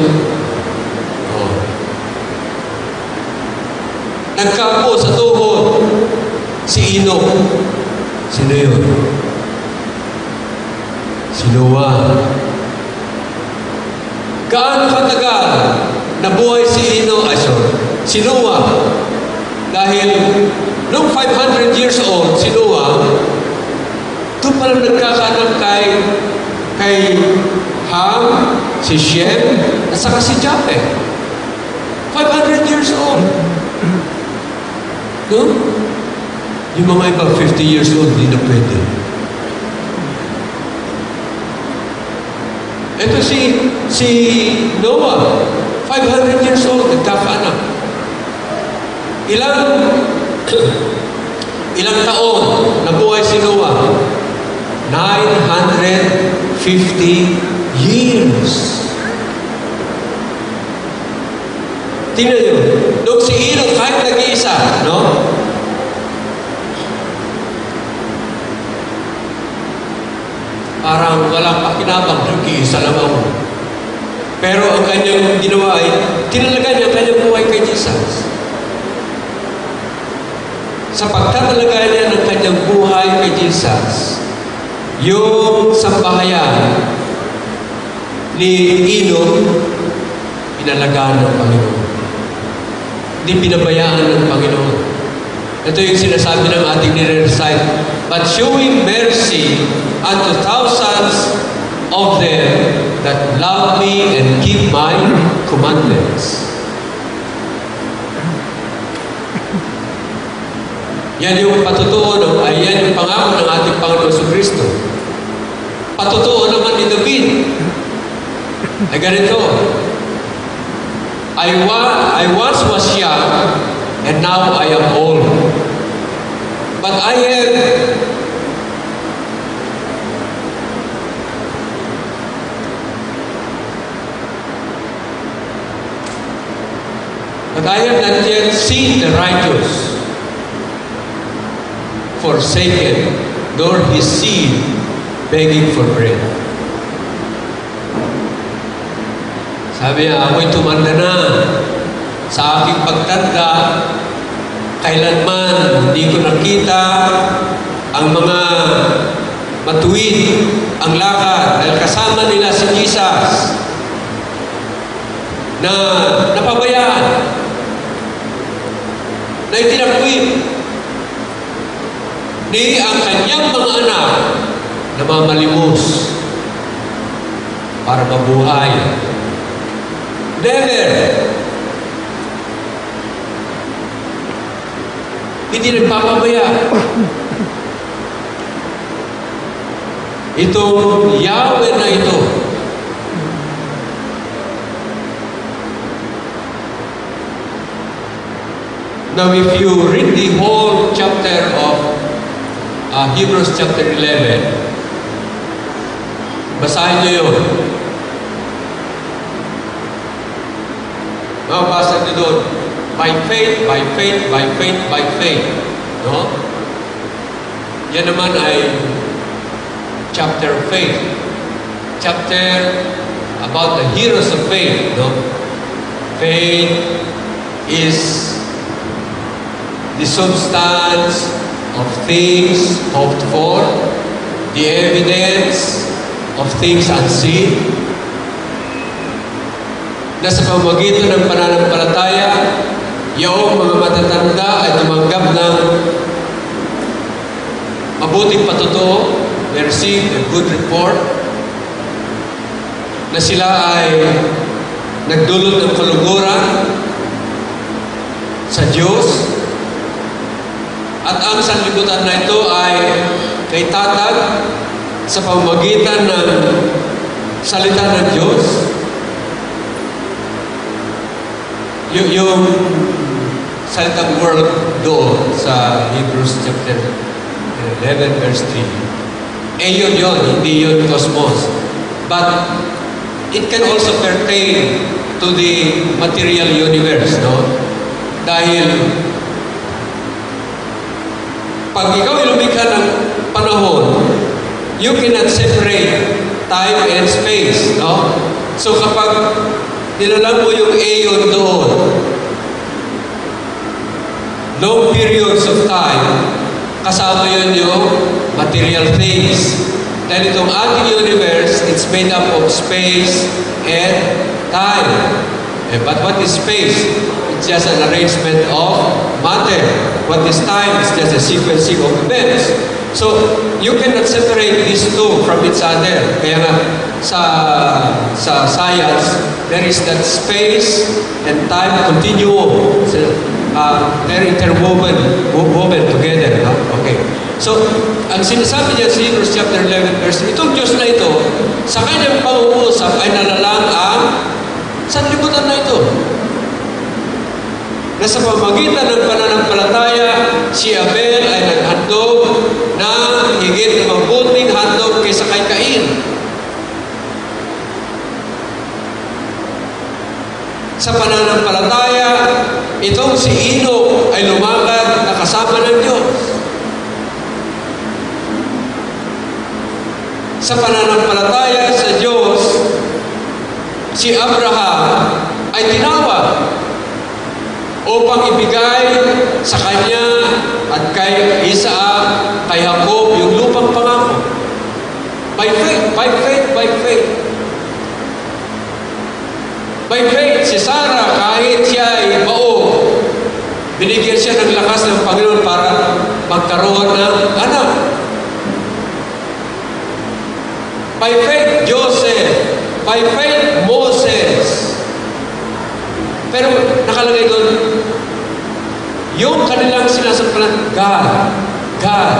nagkapo sa tuhod si Enoch. Sino yun? Si Noah. Gaano katagal nabuhay si si Noah? Dahil noong 500 years old, si Noah, doon pala nagkakanak kay Ham, si Shem, at saka si Japheth. 500 years old. No? Yung mga iba, 50 years old, hindi na pwede. Ito si Noah, 500 years old, nagkakaanak. Ilang taon nabuhay si Noah? 950 years. Tingnan nyo, nung si Enoch kahit nag-iisa, no? Parang walang pakinabang, nag-iisa lang ako. Pero ang kanyang ginawa ay, tinalaga niya ang kanyang buhay kay Jesus. Sa pagtatalagay niya ng kanyang buhay kay Jesus, yung sambahayan ni Enoch, pinalagaan ng Panginoon. Hindi pinabayaan ng Panginoon. Ito yung sinasabi ng ating nire-recite. But showing mercy unto thousands of them that love me and keep my commandments. Yan yung patutuo, ay yan yung pangako ng ating Panginoon Jesucristo. Patutuo naman ni David. Ay ganito, I once was young, and now I am old. But I have not yet seen the righteous forsaken, nor his seed begging for bread. Sabi niya, ako'y tumanda na. Sa aking pagtanda, kailanman hindi ko nakita ang mga matuwid, ang lakad, dahil kasama nila si Jesus na napabayaan, na itinakwil ni ang kanyang mga anak na mamalimos para mabuhay. Never. Hindi nagpapabaya. Itong Yahweh na ito, now if you read the whole chapter of Hebrews chapter 11, basahin nyo yun. Mabasa nyo doon, by faith, by faith, by faith, by faith. No? Yan naman ay chapter of faith. Chapter about the heroes of faith. No? Faith is the substance of things hoped for, the evidence of things unseen. na sa pamamagitan ng pananampalataya, yaong mga matatanda ay tumanggap ng mabuting patotoo, they received a good report, na sila ay nagdulot ng kaluguran sa Diyos, at ang sanlibutan na ito ay kay tatag sa pamamagitan ng salita ng Diyos. Yung salitang world doon sa Hebrews chapter 11 verse 3. Aeon yun, hindi yun cosmos. But it can also pertain to the material universe, no? Dahil pag ikaw ilumikha ng panahon, you cannot separate time and space, no? So kapag nilalang mo yung aeon doon, long periods of time, kasama yun yung material things. Dahil itong ating universe, it's made up of space and time. But what is space? It's just an arrangement of matter. What is time? It's just a sequencing of events. So, you cannot separate these two from each other. Kaya nga, sa science, there is that space and time continuum. So, they're interwoven together. No? Okay. So, ang sinasabi niya sa Hebrews chapter 11 verse, itong Diyos na ito, sa kanyang pang-uusap ay nalalang ang sanlibutan na ito. Na sa pamagitan ng pananampalataya, si Abel ay naghandog na higit na mabuting handog kaysa kay Cain. Sa pananampalataya, itong si Enoch ay lumakad na kasama ng Diyos. Sa pananampalataya sa Diyos, si Abraham ay tinawag upang ibigay sa kanya at kay Isaac, kay Jacob, yung lupang pangako. By faith, by faith, by faith. By faith, si Sarah, kahit siya ay bao, binigyan siya ng lakas ng Panginoon para magkaroon ng anak. By faith, Joseph. By faith, Moses. Pero nakalagay doon, yung kanilang sinasampalan, God, God,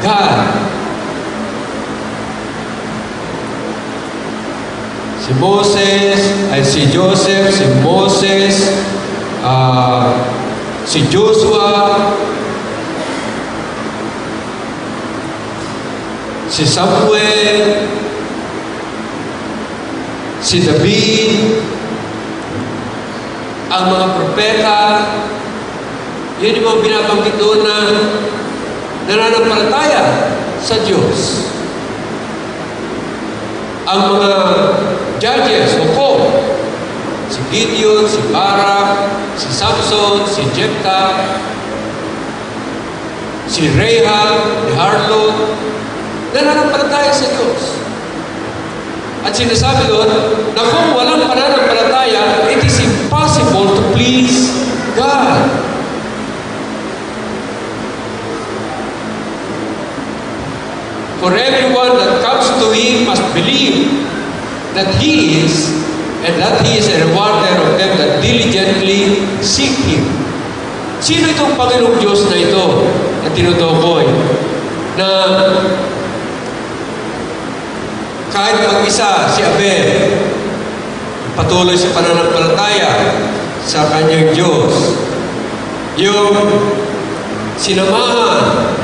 God. Si Moses, ay si Joseph, si Moses, si Joshua, si Samuel, si David, ang mga propeta, yun yung mga binabanggit doon na nananampalataya sa Diyos. Ang mga judges o si Gideon, si Barak, si Samson, si Jephthah, si Rahab, si Harlot, nananampalataya sa Diyos. At sinasabi doon, na kung walang pananampalataya, it is impossible to please God. For everyone that comes to Him must believe that He is, and that He is a rewarder of them that diligently seek Him. Sino itong Panginoong Diyos na ito na tinutukoy? Na kahit mag-isa si Abel, patuloy sa pananampalataya sa kanyang Diyos. Yung sinamahan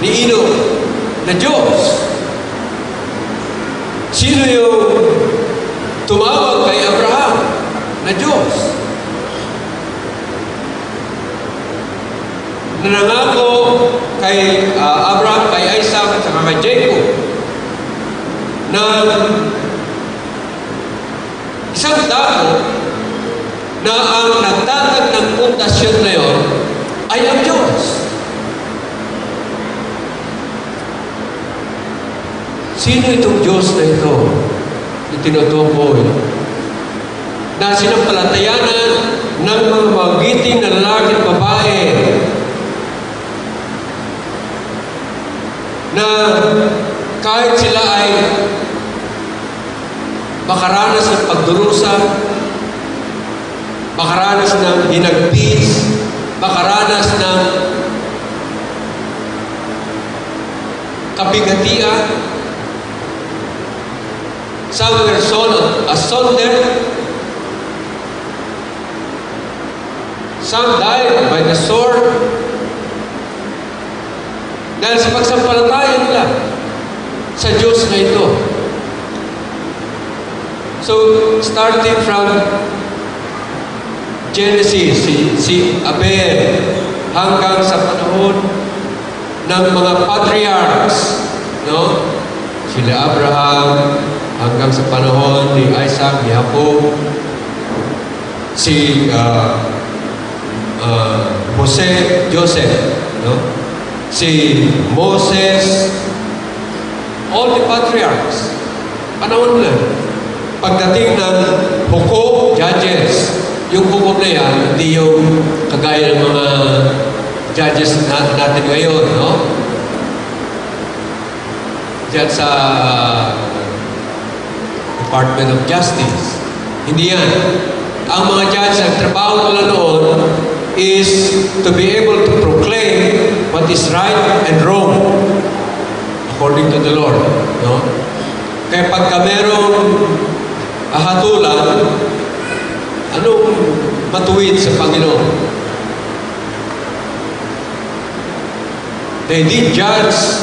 ni Enoch na Diyos. Sino yung tumawag kay Abraham na Diyos? Nanangako kay Abraham, kay Isaac, at saka kay Jacob na isang dako na ang nagtatag ng pundasyon na yun ay ang Diyos. Sino itong Diyos na ito? Itinutukoy. na sinampalatayanan ng mga magiting na lalaki at babae na kahit sila ay makaranas ng pagdurusa, makaranas ng hinagpis, makaranas ng kabigatian, some were assaulted, some died by the sword, dahil sa pagsampalataya nila sa Diyos na ito. So, starting from Genesis, si Abel, hanggang sa panahon ng mga patriarchs, no? Sila Abraham, hanggang sa panahon ni Isaac, ni Jacob, si Joseph, no? Si Moses, all the patriarchs, panahon na. Pagdating ng hukom, judges, yung hukom na yan, hindi yung kagaya ng mga judges natin ngayon, no? Diyan sa Department of Justice. Hindi yan. Ang mga judges, ang trabaho nila noon is to be able to proclaim what is right and wrong according to the Lord, no? Kaya pagka merong ahatulan, anong matuwid sa Panginoon? They did judge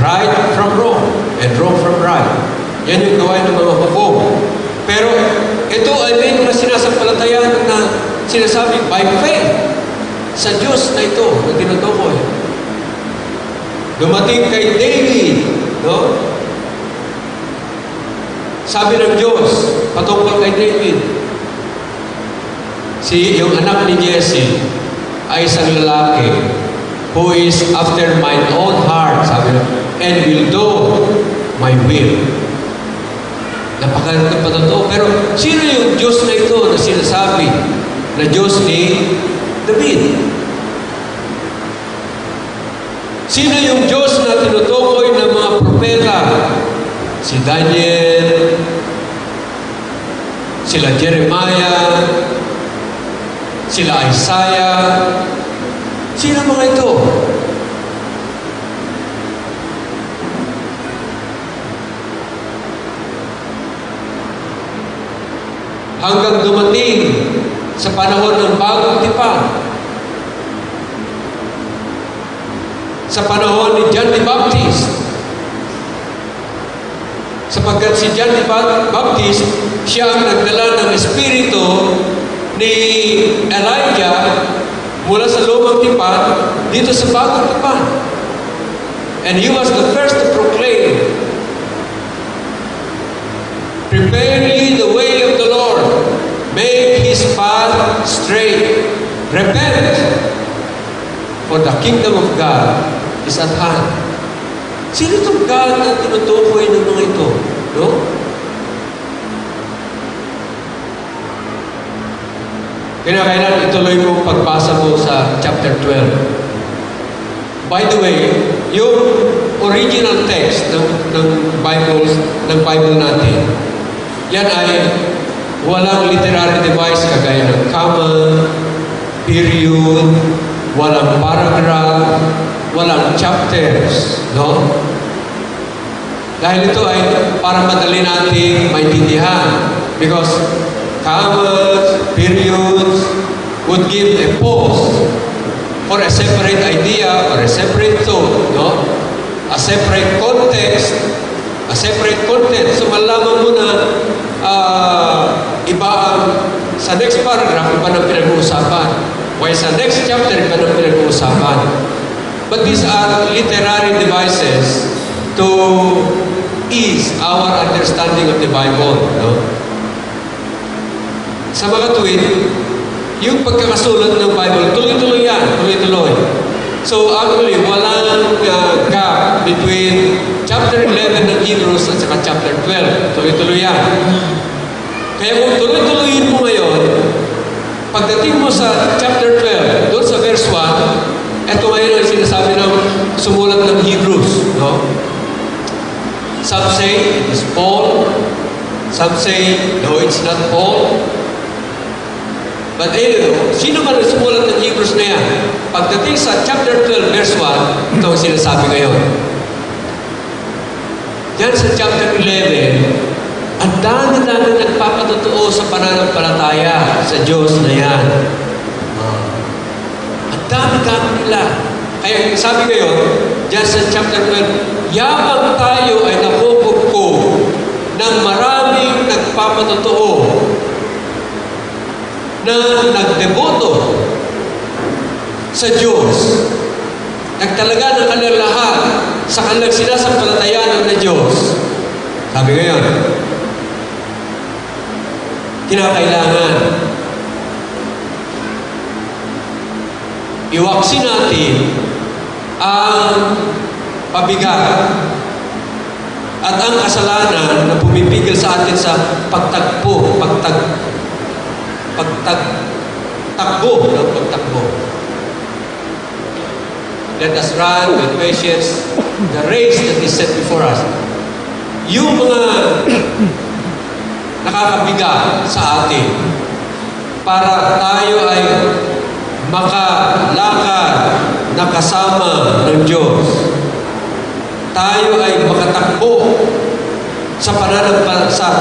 right from wrong and wrong from right. Yan yung gawain ng mga hukom. Pero ito ay may mga sinasampalatayan na sinasabi by faith sa Diyos na ito na tinutukoy. Dumating kay David, no? Sabi ng Diyos patungkol kay David, yung anak ni Jesse ay isang lalaki who is after my own heart, sabi niya, and will do my will. Napakaganda pa totoo. Pero sino yung Diyos na ito na sinasabi na Diyos ni David? Sino yung Diyos na tinutukoy ng mga propeta? Si Daniel, sila Jeremiah, sila Isaiah. Sino mga ito? Hanggang dumating sa panahon ng bagong tipan, sa panahon ni John the Baptist, sapagkat si John the Baptist, siya ang nagdala ng Espiritu ni Elijah mula sa lumang tipan dito sa bagong tipan. And he was the first to proclaim, "Prepare ye the way of the Lord, make His path straight, repent, for the kingdom of God is at hand." Sino itong God na tinutukoy ng mga ito? No? Kailangan ituloy mo pagbasa mo sa chapter 12. By the way, yung original text ng Bible natin, yan ay walang literary device kagaya ng comma, period, walang paragraph, walang chapters, no? Dahil ito ay para madali natin maintindihan, because commas, periods would give a pause for a separate idea or a separate thought, no? A separate context, a separate content. So malaman mo na iba ang sa next paragraph, iba ng pinag-uusapan. While sa next chapter, iba ng pinag-uusapan. But these are literary devices to ease our understanding of the Bible, no? Sa mga tuwid, yung pagkakasulat ng Bible, tuloy-tuloy yan, tuloy-tuloy. So actually, walang gap between chapter 11 ng Hebrews at saka chapter 12. Tuloy-tuloy yan. Kaya kung tuloy-tuloyin mo ngayon Pagdating mo sa chapter 12, doon sa verse 1, ito ngayon ang sinasabi ng sumulat ng Hebrews. No? Some say it is Paul. Some say, no, it's not Paul. But anyway, sino man ang sumulat ng Hebrews na yan? Pagdating sa chapter 12, verse 1, ito ang sinasabi ngayon. Diyan sa chapter 11, ang dami-dami nagpapatotoo sa pananampalataya sa Diyos na yan. Ang dami-dami nila. Kaya sabi ngayon, diyan sa chapter 12, yabang tayo ay napupugpo ng maraming nagpapatotoo na nagdeboto sa Diyos. Nagtalaga ng kanilang lahat sa kanilang sinasampalatayanan na Diyos. Sabi ngayon, kinakailangan iwaksin natin ang pabigat at ang kasalanan na pumipigil sa atin sa pagtakbo. Let us run with patience the race that is set before us. Yung mga nakakabigat sa atin para tayo ay makalakad na kasama ng Diyos. Tayo ay makatakbo sa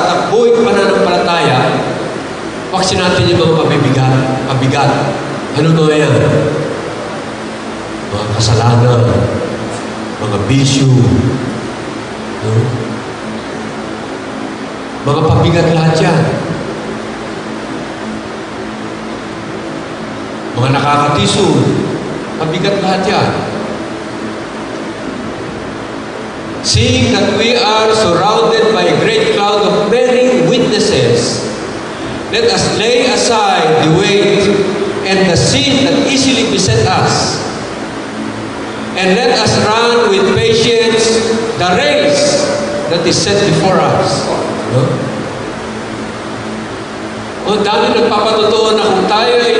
takbo'y pananampalataya. Waksin natin yung mga pabigat. Ano na yan? Mga kasalanan, mga bisyo, no? Mga pabigat lahat yan. Mga nakakatiso, pabigat lahat yan. Seeing that we are surrounded by a great cloud of many witnesses, let us lay aside the weight and the sin that easily beset us, and let us run with patience the race that is set before us. No? O dami nagpapatotoo na kung tayo ay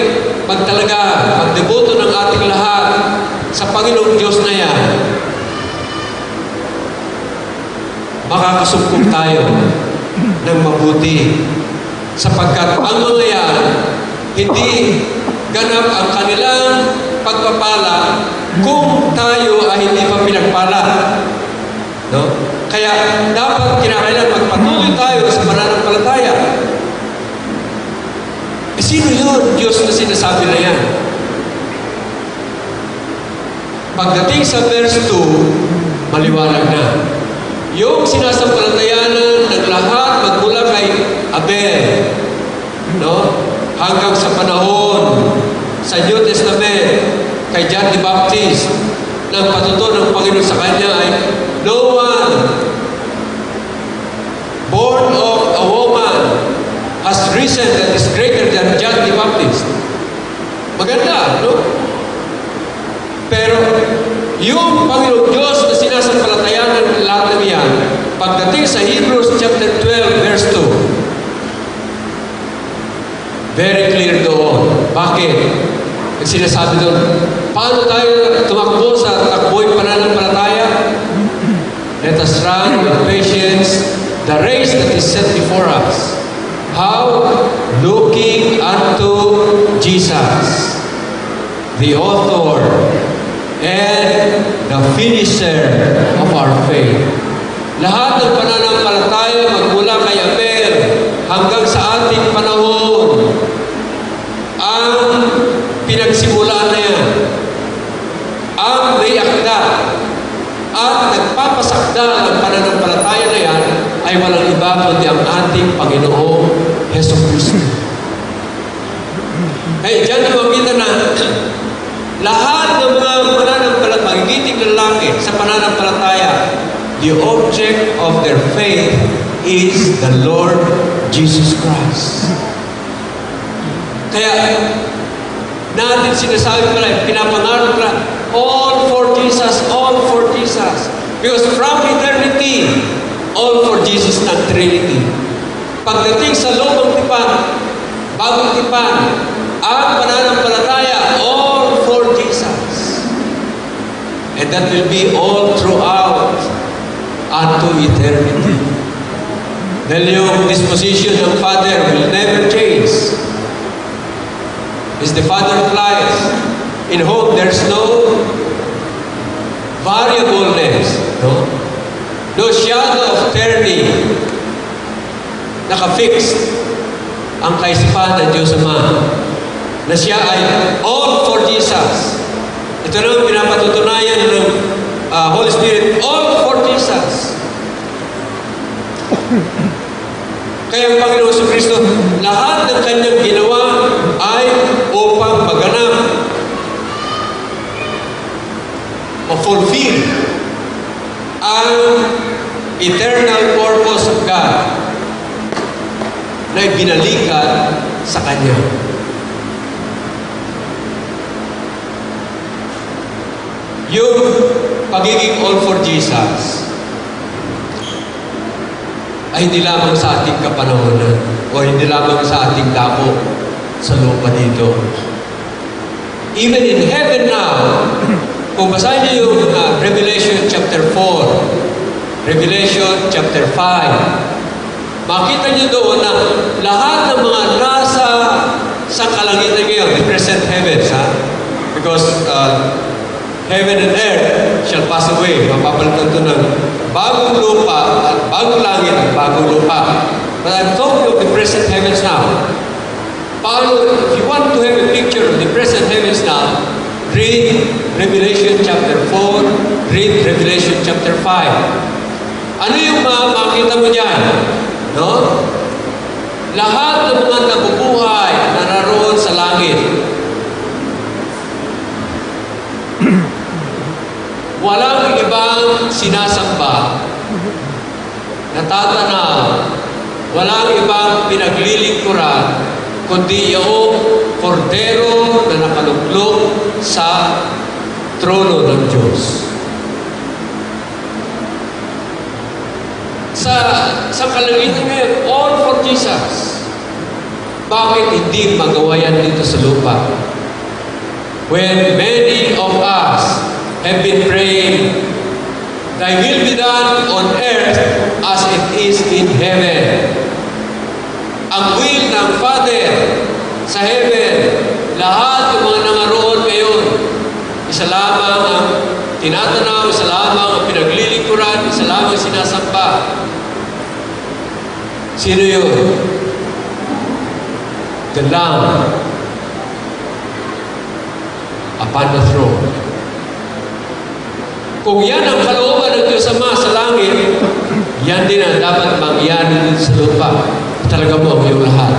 magdeboto ng ating lahat sa Panginoong Diyos na yan, makakasumpong tayo ng mabuti. Sapagkat ang mga yan, hindi ganap ang kanilang pagpapala kung tayo ay hindi pa pinagpala. No? Kaya dapat kinakailangan magpatuloy tayo sa pananampalataya. Sino yun? Diyos na sinasabi na yan. Pagdating sa verse 2, maliwanag na. Yung sinasampalatayanan ng lahat magmula kay Abel, no? Hanggang sa panahon sa New Testament kay John the Baptist, ng patuto ng Panginoon sa kanya ay no one born of a woman has risen that is greater than John the Baptist. Maganda, no? Pero yung Panginoong Diyos na sinasampalatayanan ng lahat ng yan, pagdating sa Hebrews chapter 12 verse 2, very clear doon. Bakit? Ang sinasabi doon, paano tayo tumakbo sa takbo'y pananampalataya? Let us run with patience the race that is set before us. How? Looking unto Jesus, the author and the finisher of our faith. Lahat ng pananampalataya magmula kay Abel hanggang sa ating panahon, ang pinagsimulaan na yan, ang may akda at nagpapasakda ng pananampalataya na yan ay walang iba kundi ang ating Panginoong Hesus Kristo. Kaya dyan makita na lahat ng mga pananampalataya, magigiting na lalaki sa pananampalataya, the object of their faith is the Lord Jesus Christ. Kaya natin sinasabi pala, pinapangarap pala, all for Jesus, all for Jesus. Because from eternity, all for Jesus ng Trinity. Pagdating sa lumang tipan, bagong tipan, that will be all throughout unto eternity. Dahil yung disposition ng Father will never change. Is the Father flies in whom there's no variableness, no shadow of turning. Naka-fixed ang kaisipan ng Diyos Ama na siya ay all for Jesus. Ito naman pinapatutunayan ng Holy Spirit, all for Jesus. Kaya ang Panginoon Kristo, lahat ng kanyang ginawa ay upang maganap o fulfill ang eternal purpose of God na ibinalikan sa Kanya. Yung pagiging all for Jesus ay hindi lamang sa ating kapanahonan o hindi lamang sa ating dako sa lupa dito. Even in heaven now, kung basahin niyo yung Revelation chapter 4, Revelation chapter 5, makita niyo doon na lahat ng mga nasa sa kalangitan ngayon, the present heavens, because heaven and earth shall pass away. Mapapalitan ito ng bagong lupa at bagong langit at bagong lupa. But I'm talking of the present heavens now. If you want to have a picture of the present heavens now, read Revelation chapter 4, read Revelation chapter 5. Ano yung makita mo dyan? No? Lahat ng mga nabubuhay na naroon sa langit. Walang ibang sinasamba, natatanaw, walang ibang pinaglilingkuran, kundi yung kordero na nakaluklok sa trono ng Diyos. Sa kalangitan ngayon, all for Jesus. Bakit hindi magawa yan dito sa lupa? When many of us have been praying, Thy will be done on earth as it is in heaven. Ang will ng Father sa heaven, lahat ng mga nangaroon ngayon, isa lamang ang tinatanaw, isa lamang ang pinaglilingkuran, isa lamang sinasamba. Sino yun? The Lamb upon the throne. Kung yan ang kalooban ng Diyos Ama sa langit, yan din ang dapat mangyari sa lupa. Talaga mo ang iyong lahat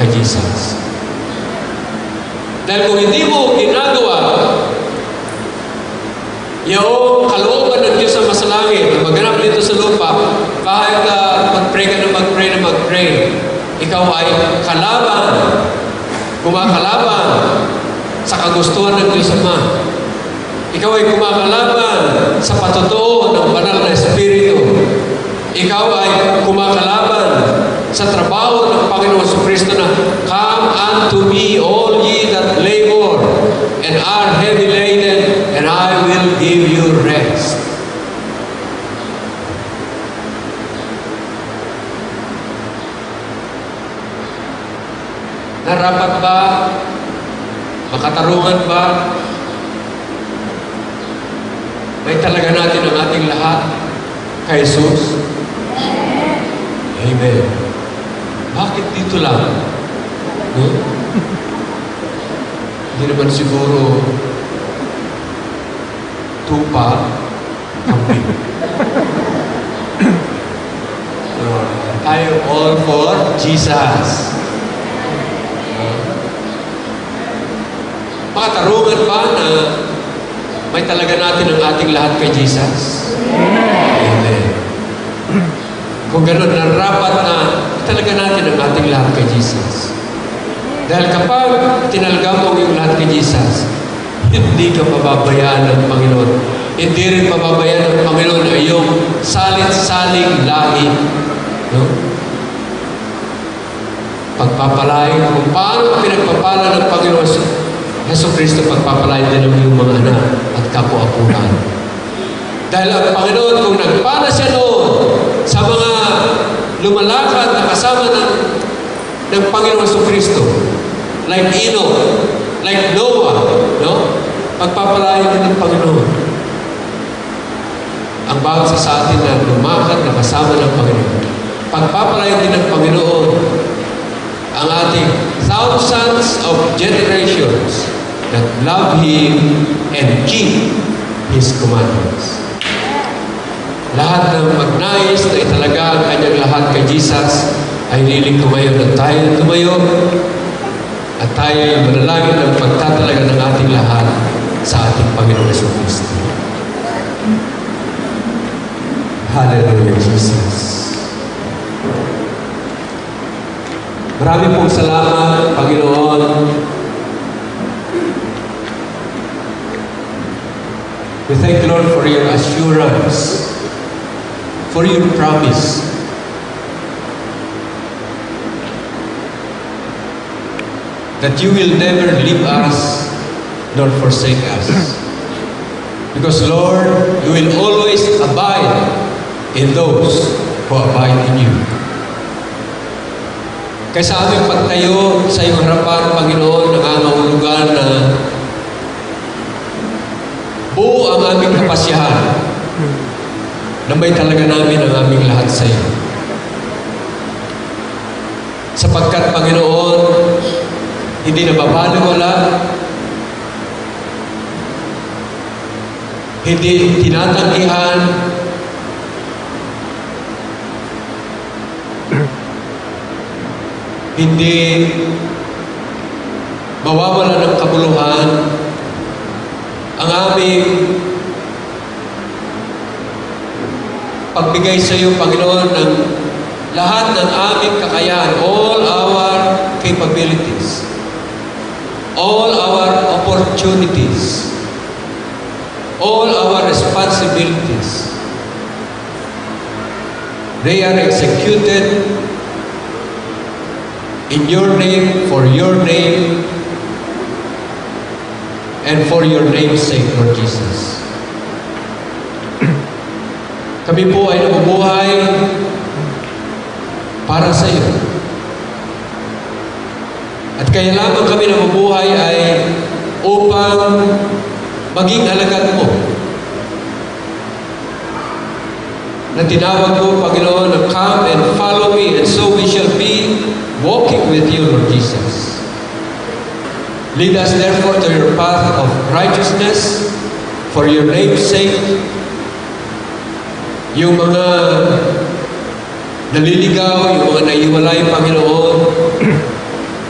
kay Jesus. Dahil kung hindi mo ginagawa yung kalooban ng Diyos Ama sa langit na maganap dito sa lupa, kahit mag-pray ka na mag-pray, ikaw ay kalaban, kumakalaban sa kagustuhan ng Diyos Ama. Ikaw ay kumakalaban sa patotoo ng banal na Espiritu. Ikaw ay kumakalaban sa trabaho ng Panginoon Kristo na, Come unto me, all ye that labor and are heavy laden, and I will give you rest. Narapat ba? Makatarungan ba? May talaga natin ang ating lahat kay Jesus? Amen. Bakit dito lang? No? Hindi naman siguro tupa, kambing. Tayo all for Jesus. Makatarungan ba na may talaga natin ang ating lahat kay Jesus? Amen. Kung gano'n, narapat na talaga natin ang ating lahat kay Jesus. Dahil kapag tinalga mo yung lahat kay Jesus, hindi ka pababayaan ng Panginoon. Hindi rin pababayaan ng Panginoon ay yung salit-saling lahi. No? Pagpapalain, kung paano pinagpapala ng Panginoon Jesucristo, pagpapalain din ng iyong mga anak at kapwa-apuhan. Dahil ang Panginoon, kung nagpana siya noon sa mga lumalakad na kasama ng Panginoon Jesucristo, like Enoch, like Noah, no? Pagpapalain din ng Panginoon. Ang bawat sa atin na lumakad na kasama ng Panginoon. Pagpapalain din ng Panginoon ang ating thousands of generations that love Him and keep His commandments. Lahat ng magnais na italaga ang kanyang lahat kay Jesus ay niling tumayo na tayo tumayo at tayo ay manalangin ng pagtatalaga ng ating lahat sa ating Panginoon Jesucristo. Hallelujah, Jesus. Marami pong salamat, Panginoon. We thank you, Lord, for your assurance, for your promise. That you will never leave us nor forsake us. Because, Lord, you will always abide in those who abide in you. Kaya sa aming pagtayo sa iyong harapan, Panginoon, nangangahulugan na buo ang aming kapasyahan na may talaga namin ang aming lahat sa iyo. Sapagkat, Panginoon, hindi nababaliwala, hindi tinatanggihan, hindi mawawala ng kabuluhan ang aming pagbigay sa iyo, Panginoon, ng lahat ng aming kakayahan, all our capabilities, all our opportunities, all our responsibilities. They are executed in your name, for your name, and for your name's sake, Lord Jesus. Kami po ay nabubuhay para sa iyo. At kaya lamang kami nabubuhay ay upang maging alagad mo. Na tinawag mo, Panginoon, na come and follow me, and so we shall be walking with you, Lord Jesus. Lead us therefore to your path of righteousness for your name's sake. Yung mga naliligaw, yung mga naiwalay, Panginoon,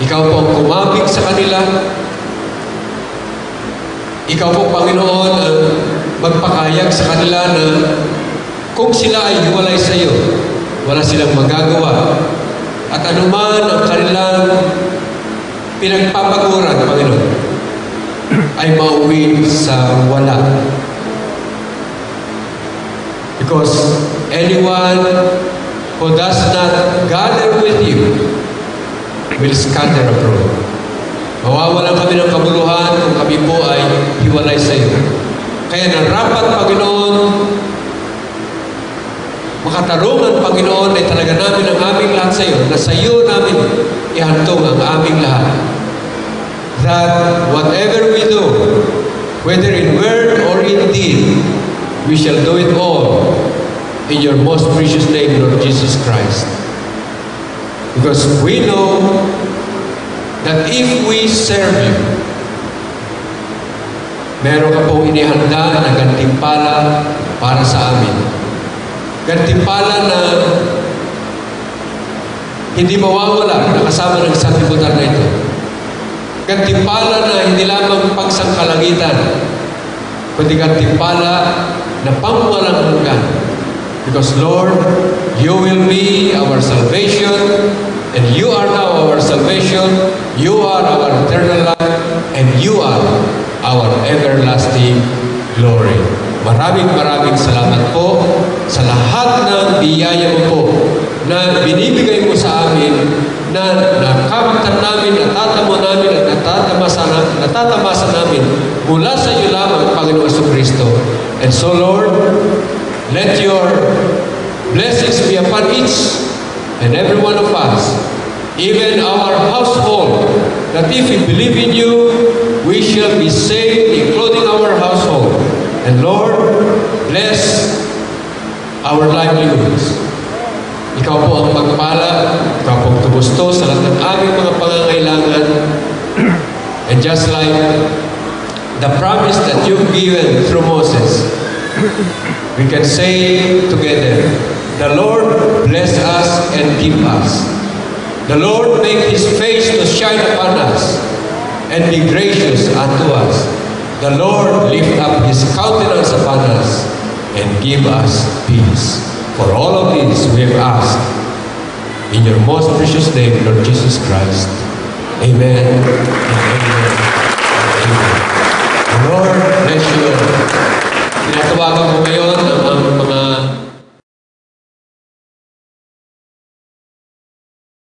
ikaw po ang kumapit sa kanila. Ikaw po, Panginoon, ang magpakayag sa kanila na kung sila ay hiwalay sa iyo, wala silang magagawa. At anuman ang kanilang pinagpapaguran, Panginoon, ay mauwi sa wala. Because anyone who does not gather with you will scatter abroad. Mawawalan kami ng kabuluhan kung kami po ay hiwalay sa iyo. Kaya narapat, Panginoon, makatarungan, Panginoon, ay talaga namin ang aming lahat sa iyo, na sa iyo namin ihantong ang aming lahat. That whatever we do, whether in word or in deed, we shall do it all in your most precious name, Lord Jesus Christ. Because we know that if we serve you, meron ka pong inihanda na gantimpala para sa amin. Gantimpala na hindi mawawala na kasama ng sanlibutan na ito. Gantimpala na hindi lamang pagsangkalangitan, kundi gantimpala na pangwalang hanggan. Because Lord, you will be our salvation, and you are now our salvation, you are our eternal life, and you are our everlasting glory. Maraming salamat po sa lahat ng biyaya mo po na binibigay mo sa amin, na nakamtan namin, natatamo namin, at natatamasa namin mula sa iyo lamang, Panginoon Jesucristo. And so, Lord, let your blessings be upon each and every one of us, even our household, that if we believe in you, we shall be saved, including our household. And Lord, bless our livelihoods. Ikaw po ang magpala, ikaw po ang tumusto sa lahat ng aming mga pangangailangan. And just like the promise that you've given through Moses, we can say together, the Lord bless us and keep us. The Lord make His face to shine upon us and be gracious unto us. The Lord lift up His countenance upon us and give us peace. For all of this we have asked in your most precious name, Lord Jesus Christ. Amen and amen.